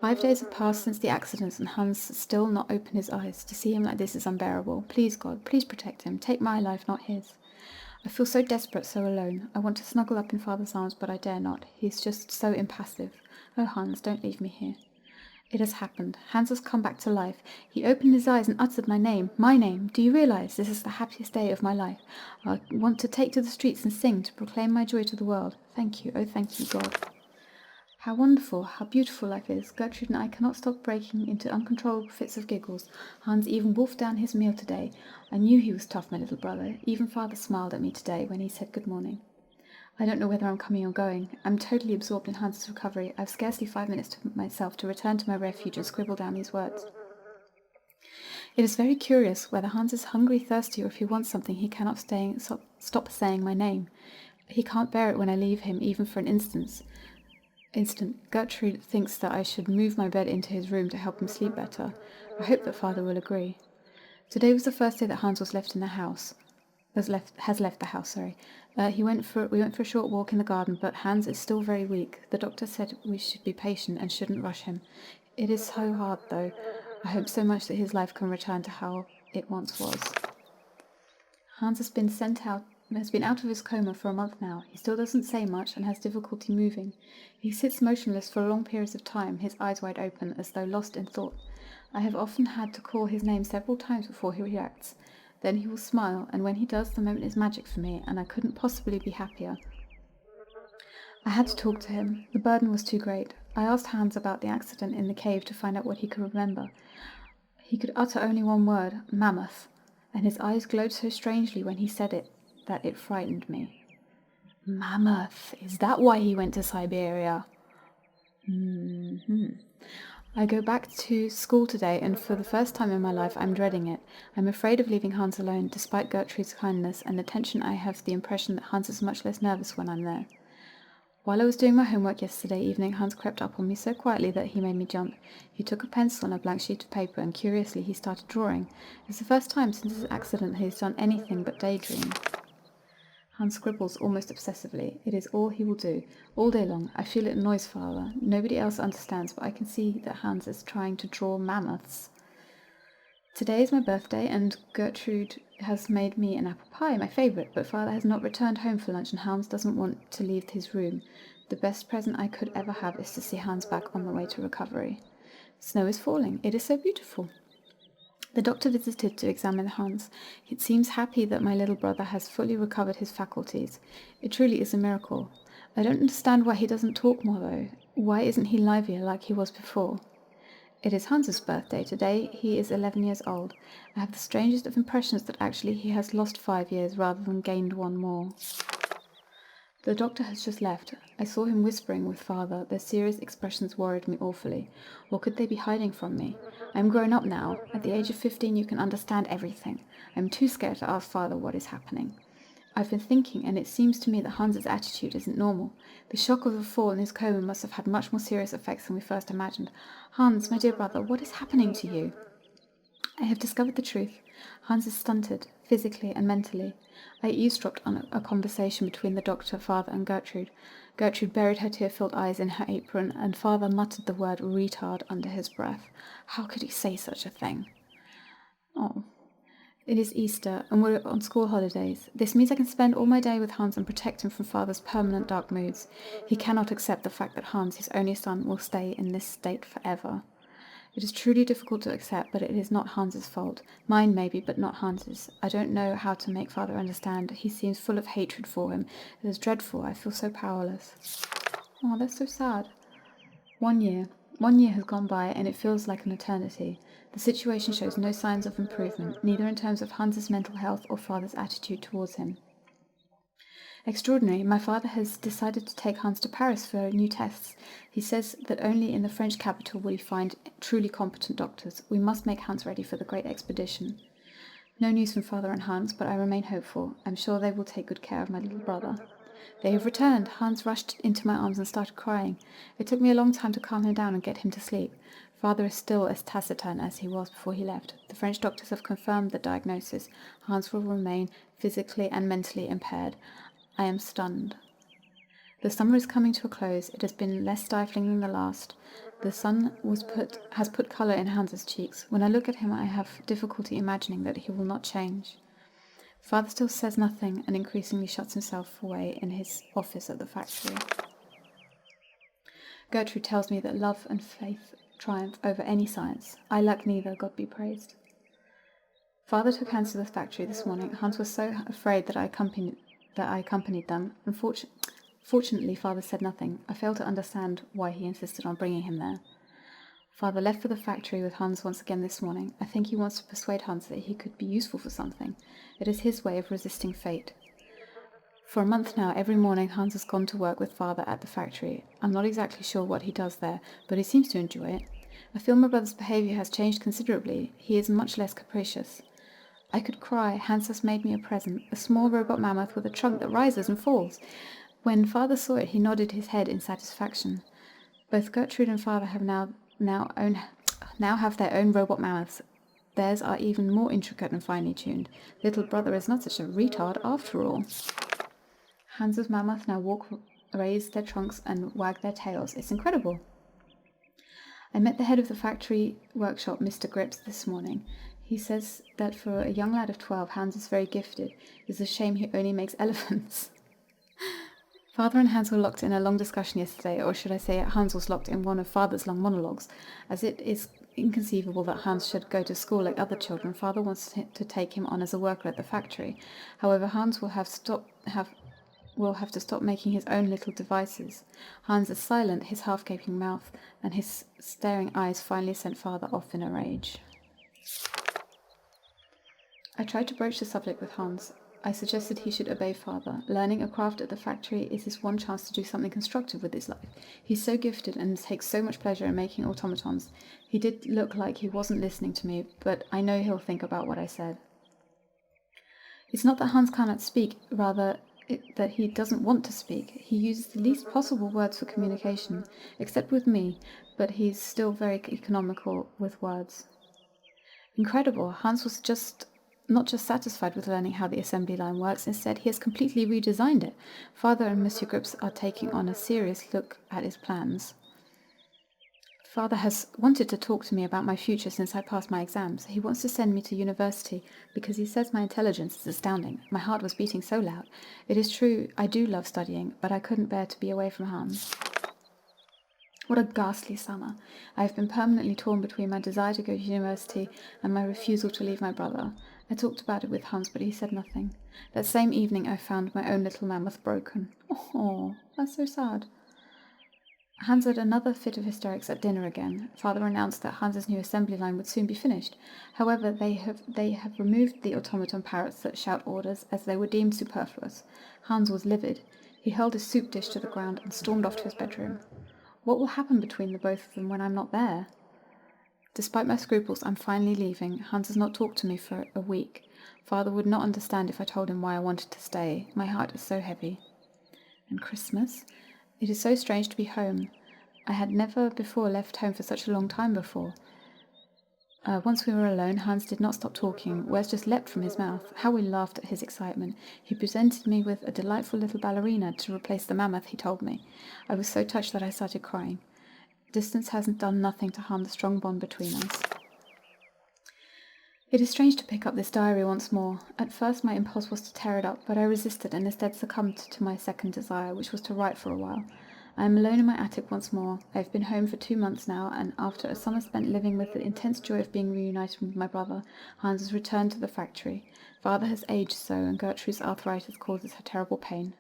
5 days have passed since the accident, and Hans still not opened his eyes. To see him like this is unbearable. Please, God, please protect him. Take my life, not his. I feel so desperate, so alone. I want to snuggle up in Father's arms, but I dare not. He is just so impassive. Oh, Hans, don't leave me here. It has happened. Hans has come back to life. He opened his eyes and uttered my name. My name. Do you realize this is the happiest day of my life? I want to take to the streets and sing, to proclaim my joy to the world. Thank you. Oh, thank you, God. How wonderful, how beautiful life is. Gertrude and I cannot stop breaking into uncontrollable fits of giggles. Hans even wolfed down his meal today. I knew he was tough, my little brother. Even Father smiled at me today when he said good morning. I don't know whether I'm coming or going. I'm totally absorbed in Hans's recovery. I've scarcely 5 minutes to myself to return to my refuge and scribble down these words. It is very curious whether Hans is hungry, thirsty, or if he wants something he cannot stop saying my name. He can't bear it when I leave him, even for an instant. Gertrude thinks that I should move my bed into his room to help him sleep better. I hope that father will agree. Today was the first day that Hans was left in the house. Has left the house. We went for a short walk in the garden, but Hans is still very weak. The doctor said we should be patient and shouldn't rush him. It is so hard, though. I hope so much that his life can return to how it once was. Hans has been out of his coma for a month now. He still doesn't say much and has difficulty moving. He sits motionless for long periods of time, his eyes wide open, as though lost in thought. I have often had to call his name several times before he reacts. Then he will smile, and when he does, the moment is magic for me, and I couldn't possibly be happier. I had to talk to him. The burden was too great. I asked Hans about the accident in the cave to find out what he could remember. He could utter only one word, mammoth, and his eyes glowed so strangely when he said it that it frightened me. Mammoth. Is that why he went to Syberia? I go back to school today, and for the first time in my life I'm dreading it. I'm afraid of leaving Hans alone, despite Gertrude's kindness and attention. I have the impression that Hans is much less nervous when I'm there. While I was doing my homework yesterday evening, Hans crept up on me so quietly that he made me jump. He took a pencil and a blank sheet of paper, and curiously he started drawing. It was the first time since his accident he has done anything but daydream. Hans scribbles almost obsessively. It is all he will do, all day long. I feel it annoys father. Nobody else understands, but I can see that Hans is trying to draw mammoths. Today is my birthday, and Gertrude has made me an apple pie, my favourite, but father has not returned home for lunch, and Hans doesn't want to leave his room. The best present I could ever have is to see Hans back on the way to recovery. Snow is falling. It is so beautiful. The doctor visited to examine Hans. It seems happy that my little brother has fully recovered his faculties. It truly is a miracle. I don't understand why he doesn't talk more, though. Why isn't he livelier like he was before? It is Hans's birthday. Today he is 11 years old. I have the strangest of impressions that actually he has lost 5 years rather than gained one more. The doctor has just left. I saw him whispering with father. Their serious expressions worried me awfully. What could they be hiding from me? I am grown up now. At the age of 15 you can understand everything. I am too scared to ask father what is happening. I've been thinking, and it seems to me that Hans's attitude isn't normal. The shock of the fall in his coma must have had much more serious effects than we first imagined. Hans, my dear brother, what is happening to you? I have discovered the truth. Hans is stunted, physically and mentally. I eavesdropped on a conversation between the doctor, father, and Gertrude. Gertrude buried her tear-filled eyes in her apron, and father muttered the word retard under his breath. How could he say such a thing? Oh. It is Easter, and we're on school holidays. This means I can spend all my day with Hans and protect him from father's permanent dark moods. He cannot accept the fact that Hans, his only son, will stay in this state forever. It is truly difficult to accept, but it is not Hans's fault. Mine, maybe, but not Hans's. I don't know how to make father understand. He seems full of hatred for him. It is dreadful. I feel so powerless. Oh, that's so sad. 1 year. 1 year has gone by, and it feels like an eternity. The situation shows no signs of improvement, neither in terms of Hans's mental health or father's attitude towards him. Extraordinary, my father has decided to take Hans to Paris for new tests. He says that only in the French capital will he find truly competent doctors. We must make Hans ready for the great expedition. No news from father and Hans, but I remain hopeful. I'm sure they will take good care of my little brother. They have returned. Hans rushed into my arms and started crying. It took me a long time to calm him down and get him to sleep. Father is still as taciturn as he was before he left. The French doctors have confirmed the diagnosis. Hans will remain physically and mentally impaired. I am stunned. The summer is coming to a close. It has been less stifling than the last. The sun has put colour in Hans's cheeks. When I look at him, I have difficulty imagining that he will not change. Father still says nothing and increasingly shuts himself away in his office at the factory. Gertrude tells me that love and faith triumph over any science. I lack neither, God be praised. Father took Hans to the factory this morning. Hans was so afraid that I accompanied them. Fortunately, father said nothing. I fail to understand why he insisted on bringing him there. Father left for the factory with Hans once again this morning. I think he wants to persuade Hans that he could be useful for something. It is his way of resisting fate. For a month now, every morning Hans has gone to work with father at the factory. I'm not exactly sure what he does there, but he seems to enjoy it. I feel my brother's behavior has changed considerably. He is much less capricious. I could cry. Hans has made me a present, a small robot mammoth with a trunk that rises and falls. When Father saw it, he nodded his head in satisfaction. Both Gertrude and Father have now have their own robot mammoths. Theirs are even more intricate and finely tuned. Little brother is not such a retard after all. Hans's mammoth now walk, raise their trunks and wag their tails. It's incredible. I met the head of the factory workshop, Mr. Grips, this morning. He says that for a young lad of 12, Hans is very gifted. It's a shame he only makes elephants. Father and Hans were locked in a long discussion yesterday, or should I say Hans was locked in one of Father's long monologues, as it is inconceivable that Hans should go to school like other children. Father wants to take him on as a worker at the factory. However, Hans will have to stop making his own little devices. Hans is silent, his half-gaping mouth and his staring eyes finally sent Father off in a rage. I tried to broach the subject with Hans. I suggested he should obey Father. Learning a craft at the factory is his one chance to do something constructive with his life. He's so gifted and takes so much pleasure in making automatons. He did look like he wasn't listening to me, but I know he'll think about what I said. It's not that Hans cannot speak, rather that he doesn't want to speak. He uses the least possible words for communication, except with me, but he's still very economical with words. Incredible. Hans was not just satisfied with learning how the assembly line works, instead he has completely redesigned it. Father and Monsieur Grips are taking on a serious look at his plans. Father has wanted to talk to me about my future since I passed my exams. He wants to send me to university because he says my intelligence is astounding. My heart was beating so loud. It is true, I do love studying, but I couldn't bear to be away from Hans. What a ghastly summer. I have been permanently torn between my desire to go to university and my refusal to leave my brother. I talked about it with Hans, but he said nothing. That same evening I found my own little mammoth broken. Oh, that's so sad. Hans had another fit of hysterics at dinner again. Father announced that Hans's new assembly line would soon be finished. However, they have removed the automaton parrots that shout orders, as they were deemed superfluous. Hans was livid. He hurled his soup dish to the ground and stormed off to his bedroom. What will happen between the both of them when I'm not there? Despite my scruples, I'm finally leaving. Hans has not talked to me for a week. Father would not understand if I told him why I wanted to stay. My heart is so heavy. And Christmas? It is so strange to be home. I had never before left home for such a long time before. Once we were alone, Hans did not stop talking. Words just leapt from his mouth. How we laughed at his excitement. He presented me with a delightful little ballerina to replace the mammoth, he told me. I was so touched that I started crying. Distance hasn't done nothing to harm the strong bond between us. It is strange to pick up this diary once more. At first my impulse was to tear it up, but I resisted and instead succumbed to my second desire, which was to write for a while. I am alone in my attic once more. I have been home for 2 months now, and after a summer spent living with the intense joy of being reunited with my brother, Hans has returned to the factory. Father has aged so, and Gertrude's arthritis causes her terrible pain.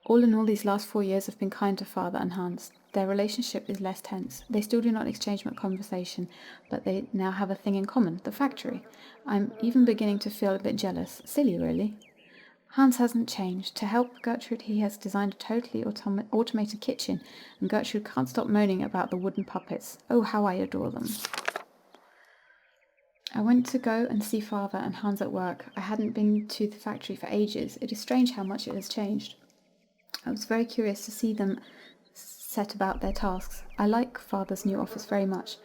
All in all, these last 4 years have been kind to Father and Hans. Their relationship is less tense. They still do not exchange much conversation, but they now have a thing in common, the factory. I'm even beginning to feel a bit jealous. Silly, really. Hans hasn't changed. To help Gertrude, he has designed a totally automated kitchen, and Gertrude can't stop moaning about the wooden puppets. Oh, how I adore them. I went to go and see Father and Hans at work. I hadn't been to the factory for ages. It is strange how much it has changed. I was very curious to see them set about their tasks. I like Father's new office very much.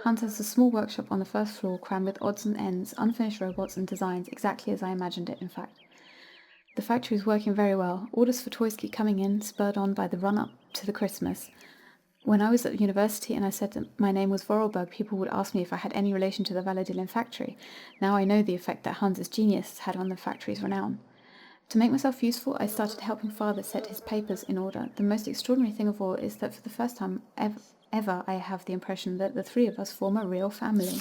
Hans has a small workshop on the first floor crammed with odds and ends, unfinished robots and designs, exactly as I imagined it, in fact. The factory is working very well. Orders for toys keep coming in, spurred on by the run-up to the Christmas. When I was at university and I said that my name was Vorarlberg, people would ask me if I had any relation to the Valladolid factory. Now I know the effect that Hans's genius had on the factory's renown. To make myself useful, I started helping Father set his papers in order. The most extraordinary thing of all is that for the first time ever I have the impression that the three of us form a real family.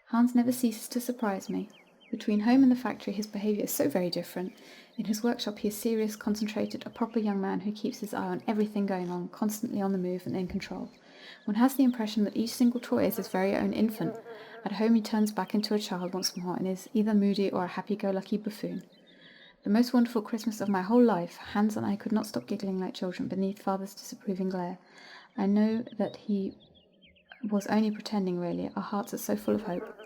Hans never ceases to surprise me. Between home and the factory, his behaviour is so very different. In his workshop, he is serious, concentrated, a proper young man who keeps his eye on everything going on, constantly on the move and in control. One has the impression that each single toy is his very own infant. At home, he turns back into a child once more and is either moody or a happy-go-lucky buffoon. The most wonderful Christmas of my whole life, Hans and I could not stop giggling like children beneath Father's disapproving glare. I know that he was only pretending, really. Our hearts are so full of hope.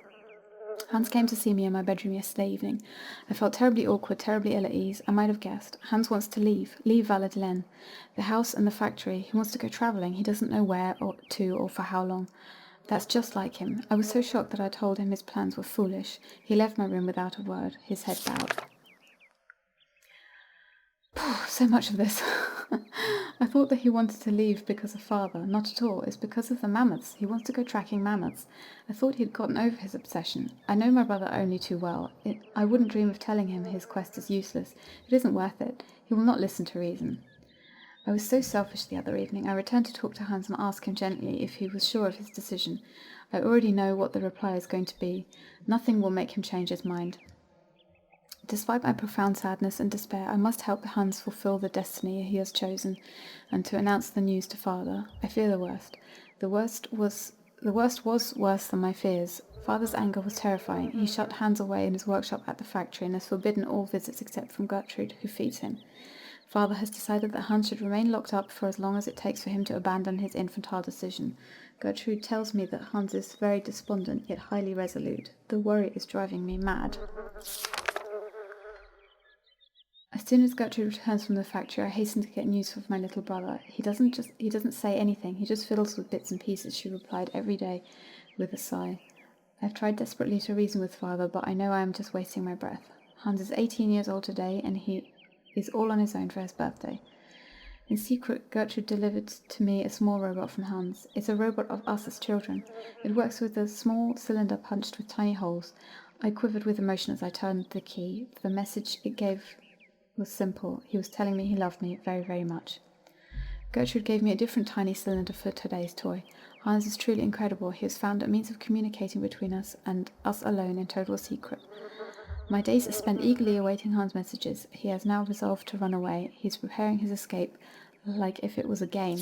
Hans came to see me in my bedroom yesterday evening. I felt terribly awkward, terribly ill at ease. I might have guessed. Hans wants to leave Valadilen. The house and the factory. He wants to go travelling. He doesn't know where or to or for how long. That's just like him. I was so shocked that I told him his plans were foolish. He left my room without a word, his head bowed. So much of this. I thought that he wanted to leave because of father. Not at all. It's because of the mammoths. He wants to go tracking mammoths. I thought he'd gotten over his obsession. I know my brother only too well. I wouldn't dream of telling him his quest is useless. It isn't worth it. He will not listen to reason. I was so selfish the other evening. I returned to talk to Hans and ask him gently if he was sure of his decision. I already know what the reply is going to be. Nothing will make him change his mind. Despite my profound sadness and despair, I must help Hans fulfill the destiny he has chosen, and to announce the news to father. I fear the worst. The worst was worse than my fears. Father's anger was terrifying. He shut Hans away in his workshop at the factory and has forbidden all visits except from Gertrude, who feeds him. Father has decided that Hans should remain locked up for as long as it takes for him to abandon his infantile decision. Gertrude tells me that Hans is very despondent, yet highly resolute. The worry is driving me mad. As soon as Gertrude returns from the factory, I hasten to get news of my little brother. He doesn't say anything. He just fiddles with bits and pieces, she replied every day with a sigh. I've tried desperately to reason with father, but I know I am just wasting my breath. Hans is 18 years old today, and he is all on his own for his birthday. In secret, Gertrude delivered to me a small robot from Hans. It's a robot of us as children. It works with a small cylinder punched with tiny holes. I quivered with emotion as I turned the key. The message it gave was simple. He was telling me he loved me very, very much. Gertrude gave me a different tiny cylinder for today's toy. Hans is truly incredible. He has found a means of communicating between us and us alone in total secret. My days are spent eagerly awaiting Hans' messages. He has now resolved to run away. He is preparing his escape like if it was a game.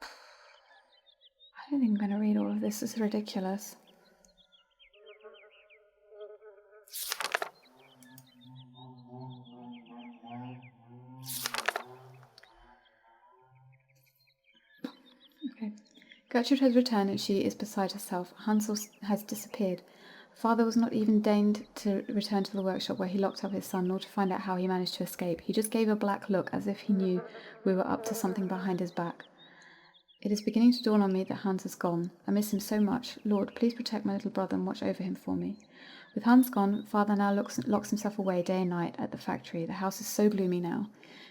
I don't think I'm going to read all of this. This is ridiculous. Gertrude has returned and she is beside herself. Hans has disappeared. Father was not even deigned to return to the workshop where he locked up his son, nor to find out how he managed to escape. He just gave a black look as if he knew we were up to something behind his back. It is beginning to dawn on me that Hans is gone. I miss him so much. Lord, please protect my little brother and watch over him for me. With Hans gone, father now locks himself away day and night at the factory. The house is so gloomy now.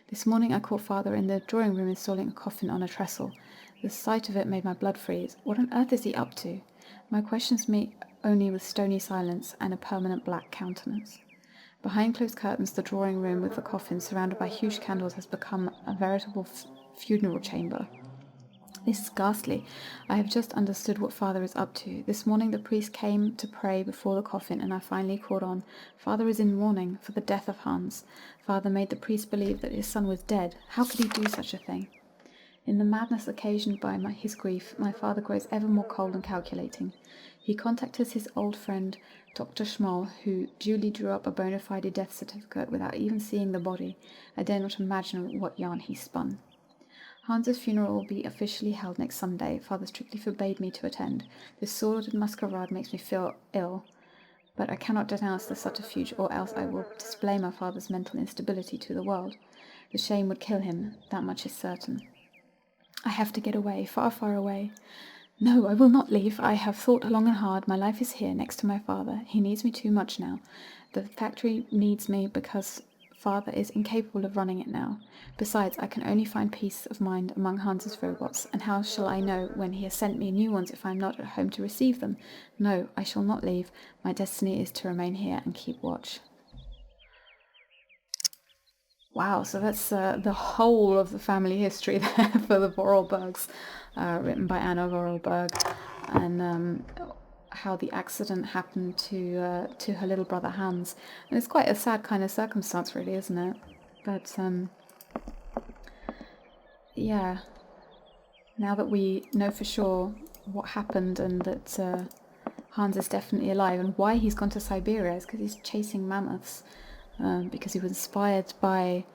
This morning I caught father in the drawing room installing a coffin on a trestle. The sight of it made my blood freeze. What on earth is he up to? My questions meet only with stony silence and a permanent black countenance. Behind closed curtains, the drawing room with the coffin surrounded by huge candles has become a veritable funeral chamber. This is ghastly. I have just understood what father is up to. This morning the priest came to pray before the coffin, and I finally caught on. Father is in mourning for the death of Hans. Father made the priest believe that his son was dead. How could he do such a thing? In the madness occasioned by his grief, my father grows ever more cold and calculating. He contacted his old friend, Dr. Schmoll, who duly drew up a bona fide death certificate without even seeing the body. I dare not imagine what yarn he spun. Hans's funeral will be officially held next Sunday. Father strictly forbade me to attend. This sordid masquerade makes me feel ill, but I cannot denounce the subterfuge, or else I will display my father's mental instability to the world. The shame would kill him, that much is certain. I have to get away, far, far away. No, I will not leave. I have thought long and hard. My life is here, next to my father. He needs me too much now. The factory needs me because father is incapable of running it now. Besides, I can only find peace of mind among Hans's robots, and how shall I know when he has sent me new ones if I am not at home to receive them? No, I shall not leave. My destiny is to remain here and keep watch. Wow, so that's the whole of the family history there for the Vorarlbergs, written by Anna Vorarlberg, and how the accident happened to her little brother Hans. And it's quite a sad kind of circumstance, really, isn't it? But yeah, now that we know for sure what happened and that Hans is definitely alive, and why he's gone to Syberia is because he's chasing mammoths. Because he was inspired by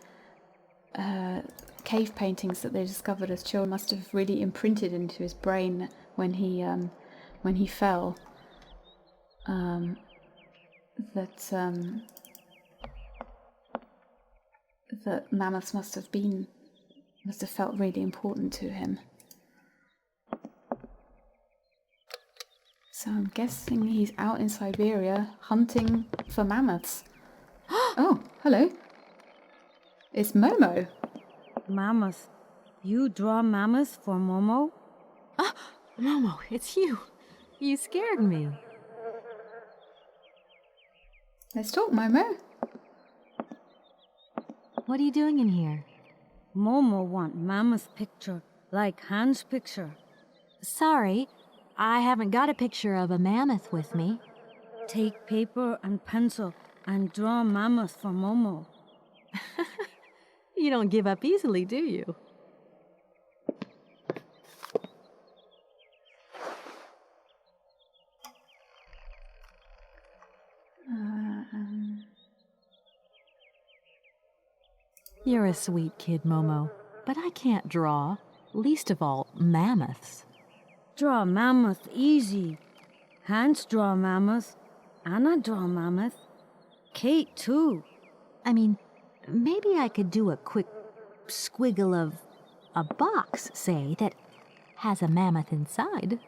cave paintings that they discovered as children must have really imprinted into his brain when he fell. That mammoths must have felt really important to him. So I'm guessing he's out in Syberia hunting for mammoths. Oh, hello. It's Momo. Mammoth. You draw mammoths for Momo? Ah, Momo, it's you. You scared me. Let's talk, Momo. What are you doing in here? Momo want mammoth picture, like Hans' picture. Sorry, I haven't got a picture of a mammoth with me. Take paper and pencil and draw mammoth for Momo. You don't give up easily, do you? You're a sweet kid, Momo, but I can't draw, least of all mammoths. Draw mammoth easy. Hans draw mammoth. Anna draw mammoth. Kate too. I mean, maybe I could do a quick squiggle of a box, say, that has a mammoth inside.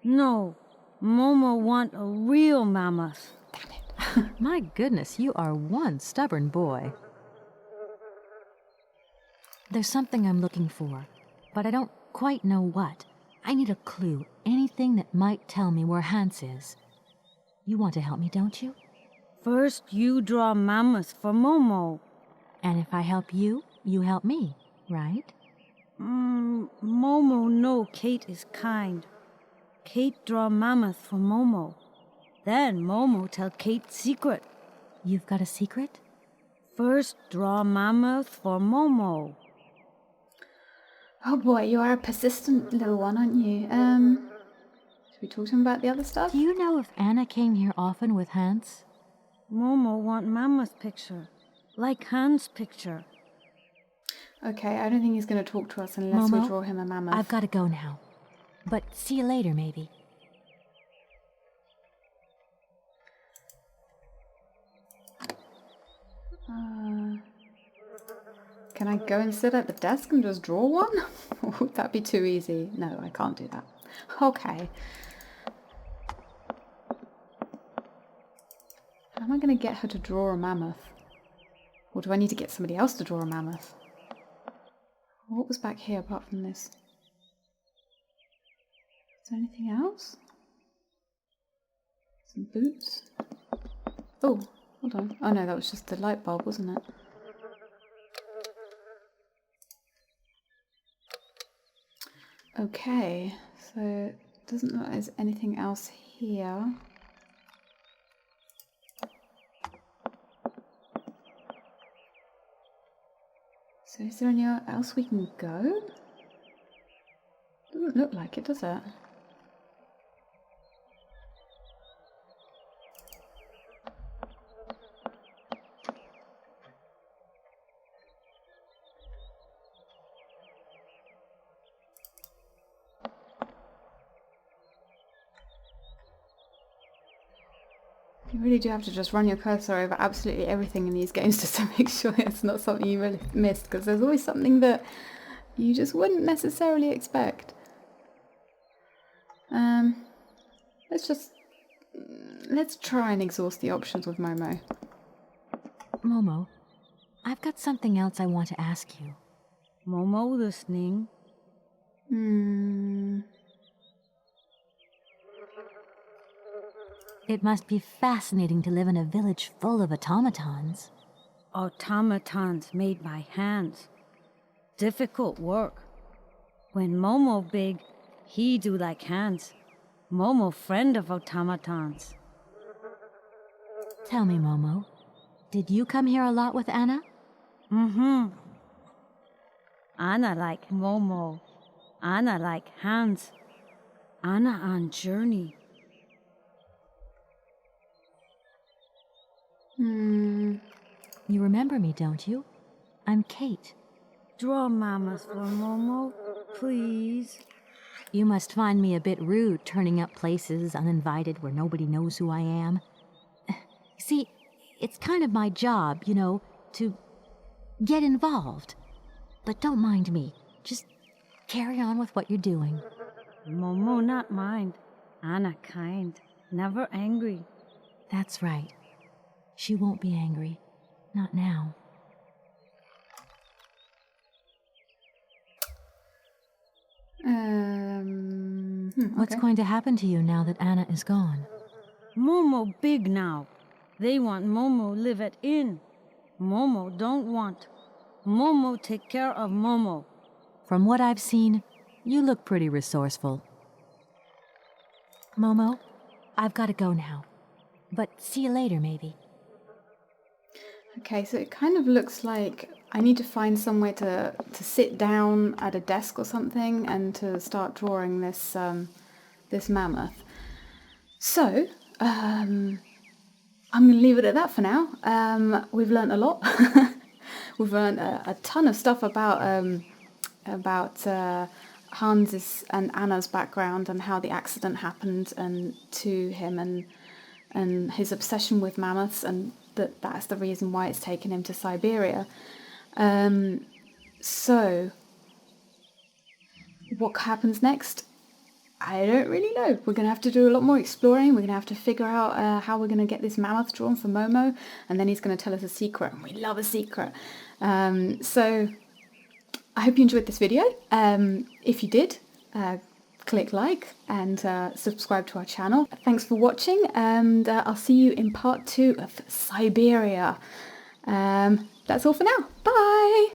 No, Momo want a real mammoth. Damn it. My goodness, you are one stubborn boy. There's something I'm looking for, but I don't quite know what. I need a clue, anything that might tell me where Hans is. You want to help me, don't you? First, you draw mammoth for Momo. And if I help you, you help me, right? Momo know Kate is kind. Kate draw mammoth for Momo. Then Momo tell Kate secret. You've got a secret? First, draw mammoth for Momo. Oh boy, you are a persistent little one, aren't you? Should we talk to him about the other stuff? Do you know if Anna came here often with Hans? Momo want mammoth picture, like Hans' picture. Okay, I don't think he's going to talk to us unless Momo, we draw him a mammoth. I've got to go now. But see you later, maybe. Can I go and sit at the desk and just draw one? Or would that be too easy? No, I can't do that. Okay. How am I going to get her to draw a mammoth? Or do I need to get somebody else to draw a mammoth? What was back here apart from this? Is there anything else? Some boots? Oh, hold on. Oh no, that was just the light bulb, wasn't it? Okay, so it doesn't look like there's anything else here. So is there anywhere else we can go? Doesn't look like it, does it? You really do have to just run your cursor over absolutely everything in these games just to make sure it's not something you really missed, because there's always something that you just wouldn't necessarily expect. Let's try and exhaust the options with Momo. Momo, I've got something else I want to ask you. Momo listening. It must be fascinating to live in a village full of automatons. Automatons made by hands. Difficult work. When Momo big, he do like hands. Momo friend of automatons. Tell me, Momo, did you come here a lot with Anna? Anna like Momo. Anna like Hans. Anna on journey. You remember me, don't you? I'm Kate. Draw mammoth for Momo, please. You must find me a bit rude turning up places uninvited where nobody knows who I am. See, it's kind of my job, you know, to get involved. But don't mind me. Just carry on with what you're doing. Momo not mind. Anna kind, never angry. That's right. She won't be angry. Not now. What's going to happen to you now that Anna is gone? Momo big now. They want Momo live at inn. Momo don't want. Momo take care of Momo. From what I've seen, you look pretty resourceful. Momo, I've got to go now. But see you later, maybe. Okay, so it kind of looks like I need to find somewhere to sit down at a desk or something and to start drawing this this mammoth. So, I'm going to leave it at that for now. We've learnt a lot. We've learnt a ton of stuff about Hans's and Anna's background and how the accident happened and to him and his obsession with mammoths, and that's the reason why it's taken him to Syberia. So what happens next? I don't really know. We're going to have to do a lot more exploring. We're going to have to figure out how we're going to get this mammoth drawn for Momo, and then he's going to tell us a secret, and we love a secret. So I hope you enjoyed this video. If you did, click like and subscribe to our channel. Thanks for watching, and I'll see you in part 2 of Syberia. That's all for now. Bye!